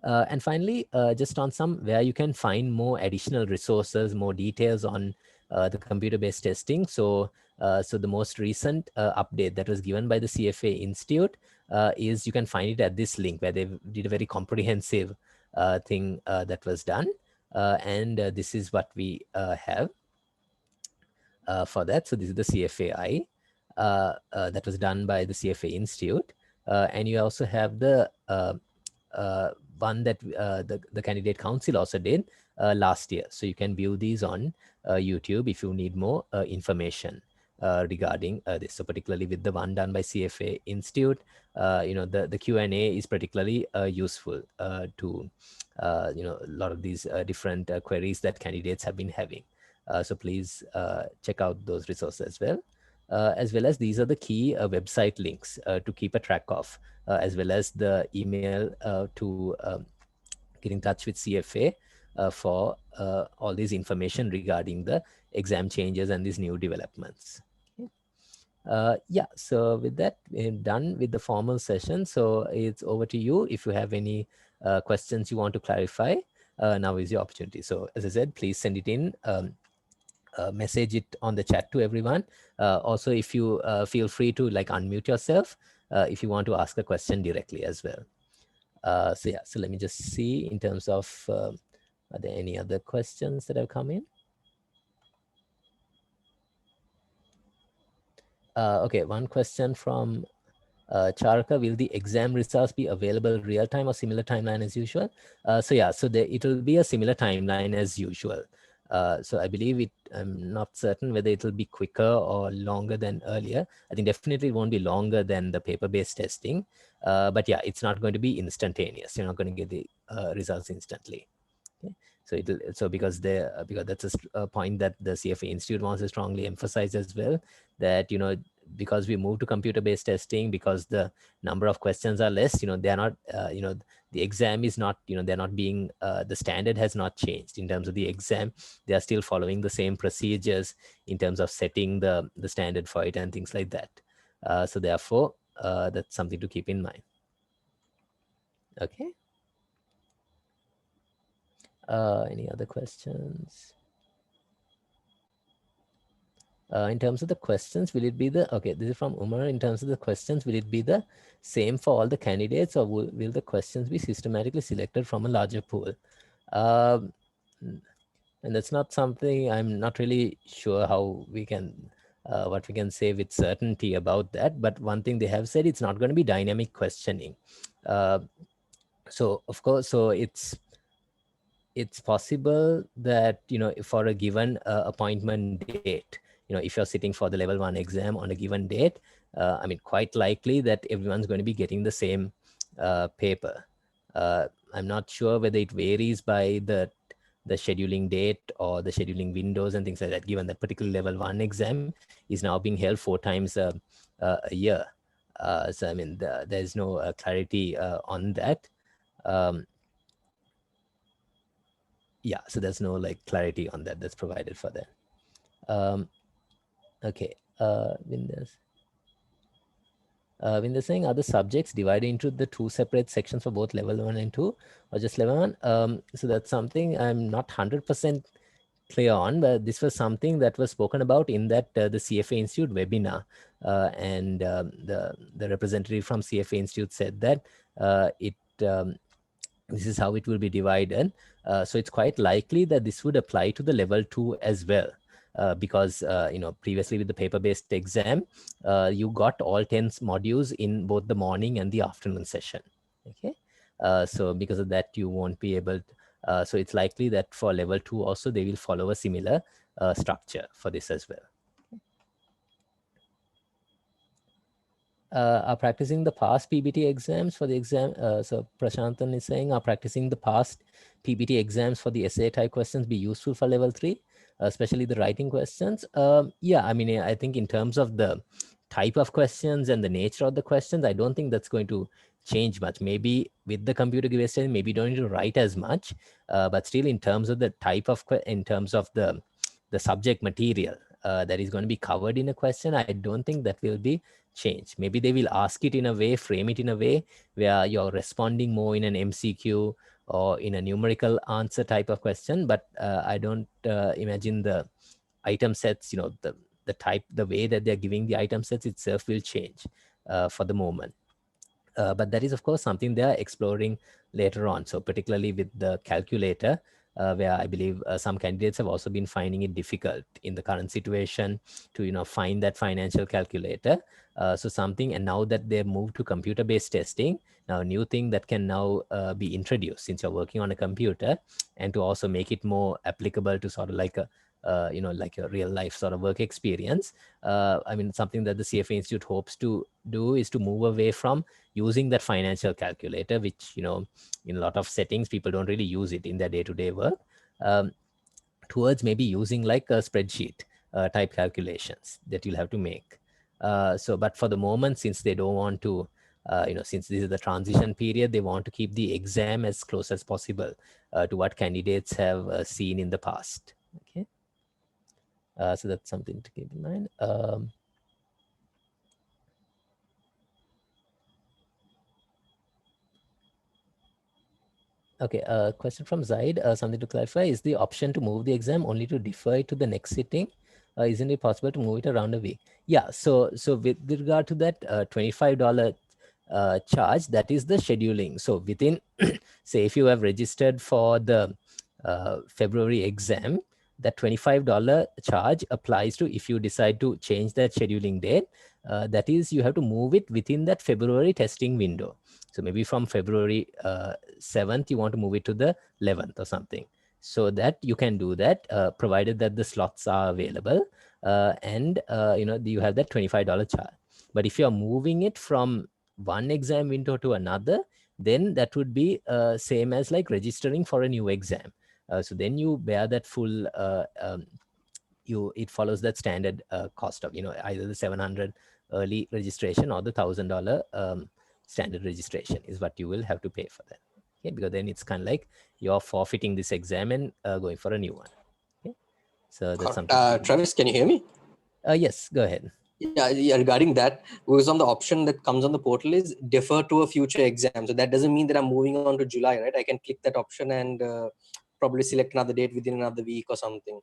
And finally, just on where you can find more additional resources, more details on the computer-based testing. So, so the most recent update that was given by the CFA Institute is, you can find it at this link, where they did a very comprehensive thing that was done. And this is what we have for that. So this is the CFAI that was done by the CFA Institute. And you also have the one that the Candidate Council also did last year. So you can view these on YouTube if you need more information regarding this. So particularly with the one done by CFA Institute, the Q&A is particularly useful to, a lot of these different queries that candidates have been having. So please check out those resources as well as these are the key website links to keep a track of, as well as the email to get in touch with CFA for all this information regarding the exam changes and these new developments. Okay. Yeah, so with that, we're done with the formal session. So it's over to you. If you have any questions you want to clarify, now is your opportunity. So as I said, please send it in. Message it on the chat to everyone. Also, if you feel free to unmute yourself if you want to ask a question directly as well. So yeah, so let me just see in terms of, are there any other questions that have come in? Okay, one question from Charaka, will the exam results be available real time or similar timeline as usual? So yeah, so it will be a similar timeline as usual. So I believe I'm not certain whether it will be quicker or longer than earlier. I think definitely it won't be longer than the paper-based testing. But yeah, it's not going to be instantaneous. You're not going to get the results instantly. Okay. So because that's a point that the CFA Institute wants to strongly emphasize as well, that because we move to computer-based testing, because the number of questions are less, they're not the exam is not, they're not being the standard has not changed in terms of the exam. They are still following the same procedures in terms of setting the standard for it and things like that. So therefore, that's something to keep in mind. Okay. Any other questions? In terms of the questions, will it be okay, this is from Umar. In terms of the questions, will it be the same for all the candidates, or will the questions be systematically selected from a larger pool? Um, and that's not something I'm not really sure how we can, what we can say with certainty about that. But one thing they have said, it's not going to be dynamic questioning. So of course, so it's possible that, for a given appointment date, if you're sitting for the level 1 exam on a given date, I mean, quite likely that everyone's going to be getting the same paper. I'm not sure whether it varies by the scheduling date or the scheduling windows and things like that, given that particular level 1 exam is now being held 4 times a year. So I mean, there's no clarity on that. Um, yeah, so there's no like clarity on that that's provided for that. Okay, when they're saying, are the subjects divided into the 2 separate sections for both level 1 and 2, or just level 1? So that's something I'm not 100% clear on, but this was something that was spoken about in that the CFA Institute webinar, and the representative from CFA Institute said that this is how it will be divided. So it's quite likely that this would apply to the level 2 as well. Because previously with the paper-based exam, you got all 10 modules in both the morning and the afternoon session. Okay, so because of that, you won't be able to, so it's likely that for level 2 also they will follow a similar structure for this as well. Are practicing the past PBT exams for the exam. So Prashantan is saying, are practicing the past PBT exams for the essay type questions be useful for level 3, especially the writing questions? Yeah, I mean, I think in terms of the type of questions and the nature of the questions, I don't think that's going to change much. Maybe with the computer based testing, maybe you don't need to write as much, but still in terms of the type of, in terms of the subject material that is going to be covered in a question, I don't think that will be changed. Maybe they will ask it in a way, frame it in a way where you're responding more in an MCQ or in a numerical answer type of question. But I don't imagine the item sets, the type, the way that they're giving the item sets itself will change for the moment. But that is, of course, something they are exploring later on. So particularly with the calculator, where I believe some candidates have also been finding it difficult in the current situation to, find that financial calculator. So something, and now that they've moved to computer-based testing, now a new thing that can now be introduced since you're working on a computer, and to also make it more applicable to sort of like a, like a real life sort of work experience. I mean, something that the CFA Institute hopes to do is to move away from using that financial calculator, which, in a lot of settings, people don't really use it in their day-to-day work, towards maybe using like a spreadsheet type calculations that you'll have to make. But for the moment, since they don't want to, since this is the transition period, they want to keep the exam as close as possible to what candidates have seen in the past. Okay. So that's something to keep in mind. Okay, question from Zaid, something to clarify. Is the option to move the exam only to defer it to the next sitting? Isn't it possible to move it around a week? Yeah, so with regard to that $25 charge, that is the scheduling. So within, say if you have registered for the February exam, that $25 charge applies to if you decide to change that scheduling date. That is, you have to move it within that February testing window. So maybe from February 7th, you want to move it to the 11th or something. so that you can do that, provided that the slots are available, and you have that $25 charge. But if you're moving it from one exam window to another, then that would be same as like registering for a new exam. So then you bear that full it follows that standard cost of either the 700 early registration or the $1,000 standard registration is what you will have to pay for that. Okay, because then it's kind of like you're forfeiting this exam and going for a new one. Okay, so that's something. Travis, can you hear me? Yes, go ahead. Yeah, regarding that, because on the option that comes on the portal is defer to a future exam. So that doesn't mean that I'm moving on to July, right? I can click that option and probably select another date within another week or something.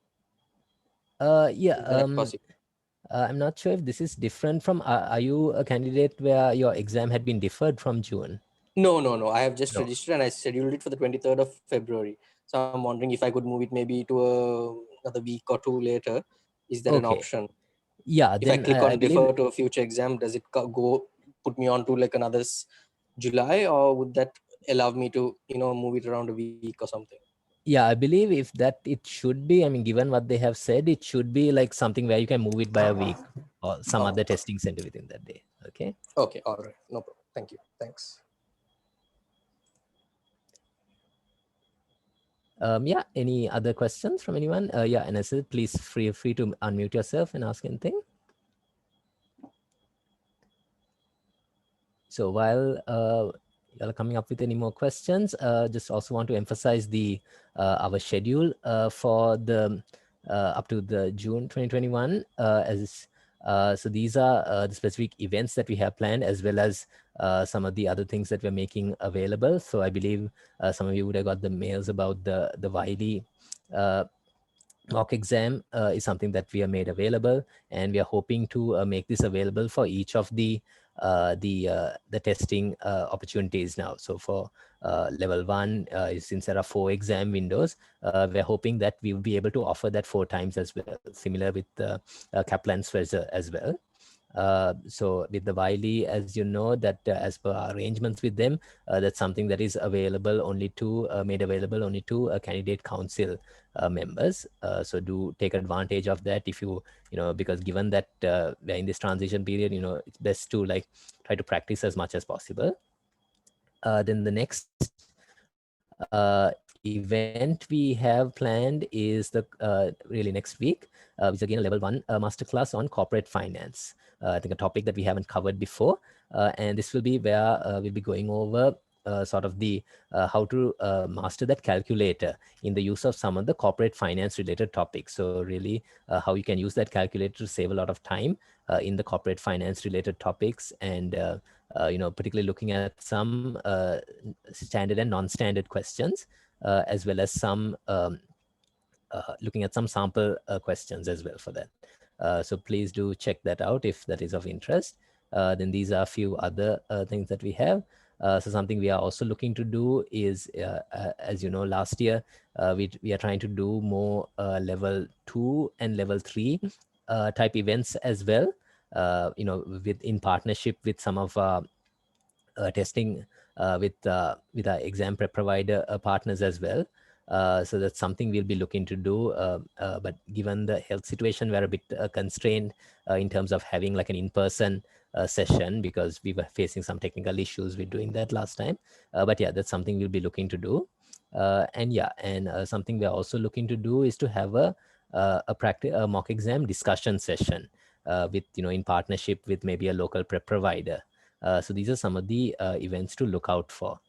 Yeah. I'm not sure if this is different from, are you a candidate where your exam had been deferred from June? No. I have just registered and I scheduled it for the 23rd of February. So I'm wondering if I could move it maybe to another week or two later. Is that an option? Yeah. If I click on defer to a future exam, does it go put me on to like another July, or would that allow me to, move it around a week or something? Yeah, I believe if that it should be, I mean, given what they have said, it should be like something where you can move it by a week or some other testing center within that day. Okay. Okay. All right. No problem. Thank you. Thanks. Yeah. Any other questions from anyone? Yeah. And I said, please feel free to unmute yourself and ask anything. So while y'all are coming up with any more questions, just also want to emphasize our schedule for the up to the June 2021 so these are the specific events that we have planned, as well as some of the other things that we're making available. So I believe some of you would have got the mails about the Wiley mock exam is something that we have made available, and we are hoping to make this available for each of the testing opportunities now. So for level 1, since there are 4 exam windows, we're hoping that we will be able to offer that 4 times as well, similar with Kaplan Switzer as well. So with the Wiley, as you know, that as per our arrangements with them, that's something that is available only to made available only to candidate council members. So do take advantage of that if because given that we're in this transition period, it's best to like try to practice as much as possible. Then the next event we have planned is the really next week, which is again a level 1 masterclass on corporate finance. I think a topic that we haven't covered before, and this will be where we'll be going over sort of the how to master that calculator in the use of some of the corporate finance related topics. So really how you can use that calculator to save a lot of time in the corporate finance related topics, and particularly looking at some standard and non-standard questions, as well as some looking at some sample questions as well for that. So please do check that out if that is of interest. Then these are a few other things that we have. So something we are also looking to do is, as you know, last year, we are trying to do more level 2 and level 3 type events as well, in partnership with some of our testing with our exam prep provider partners as well. So that's something we'll be looking to do. But given the health situation, we're a bit constrained in terms of having like an in-person session, because we were facing some technical issues with doing that last time. But yeah, that's something we'll be looking to do. And something we're also looking to do is to have a mock exam discussion session with, in partnership with maybe a local prep provider. So these are some of the events to look out for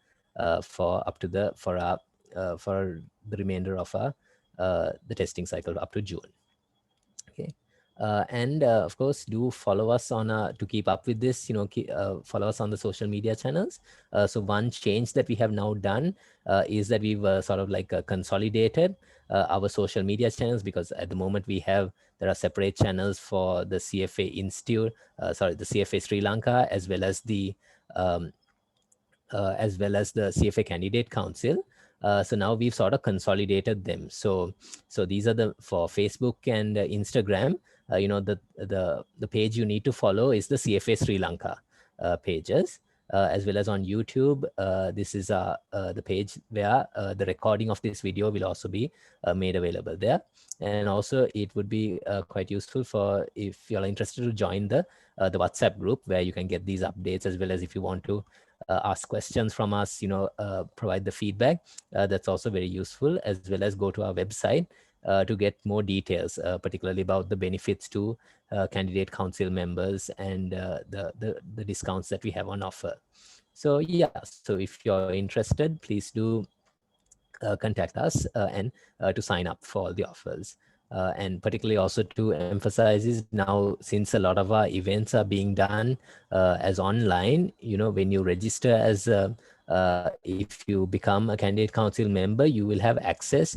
for the remainder of the testing cycle up to June. Okay. And of course, do follow us on to keep up with this, follow us on the social media channels. So one change that we have now done is that we've sort of like consolidated our social media channels, because at the moment there are separate channels for the CFA Institute, the CFA Sri Lanka, as well as the CFA Candidate Council. So now we've sort of consolidated them. So these are for Facebook and Instagram. The page you need to follow is the CFA Sri Lanka pages. as well as on YouTube. This is the page where the recording of this video will also be made available there. And also it would be quite useful for if you're interested to join the WhatsApp group where you can get these updates, as well as if you want to ask questions from us, provide the feedback. That's also very useful, as well as go to our website to get more details, particularly about the benefits to candidate council members and the discounts that we have on offer. So yeah, so if you're interested, please do contact us and to sign up for all the offers. And particularly also to emphasize is now, since a lot of our events are being done as online, when you register as if you become a candidate council member, you will have access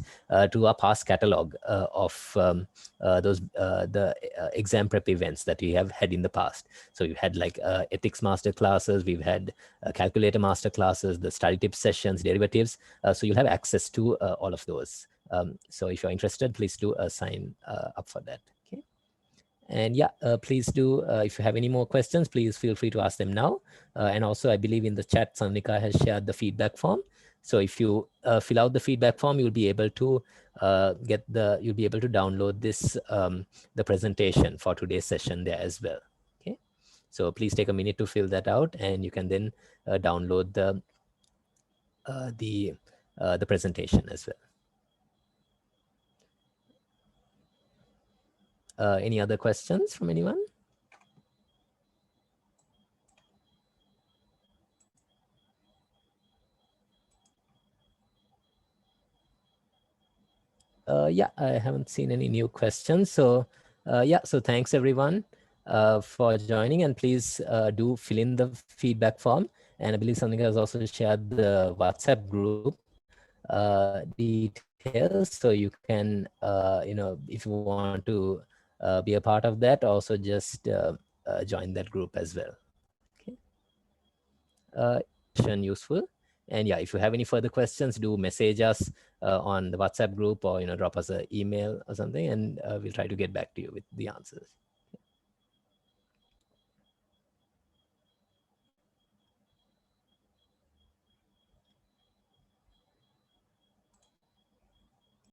to our past catalog of the exam prep events that we have had in the past. So we've had like ethics master classes, we've had calculator master classes, the study tips sessions, derivatives. So you'll have access to all of those. So if you're interested, please do sign up for that. Okay. And yeah, please do, if you have any more questions, please feel free to ask them now. And also, I believe in the chat, Sanika has shared the feedback form. So if you fill out the feedback form, you'll be able to you'll be able to download this, the presentation for today's session there as well. Okay. So please take a minute to fill that out, and you can then download the presentation as well. Any other questions from anyone? Yeah, I haven't seen any new questions. So yeah, so thanks everyone for joining, and please do fill in the feedback form. And I believe something has also shared the WhatsApp group details, so you can, if you want to be a part of that, also just join that group as well. Okay. Useful. And yeah, if you have any further questions, do message us on the WhatsApp group, or drop us an email or something, and we'll try to get back to you with the answers.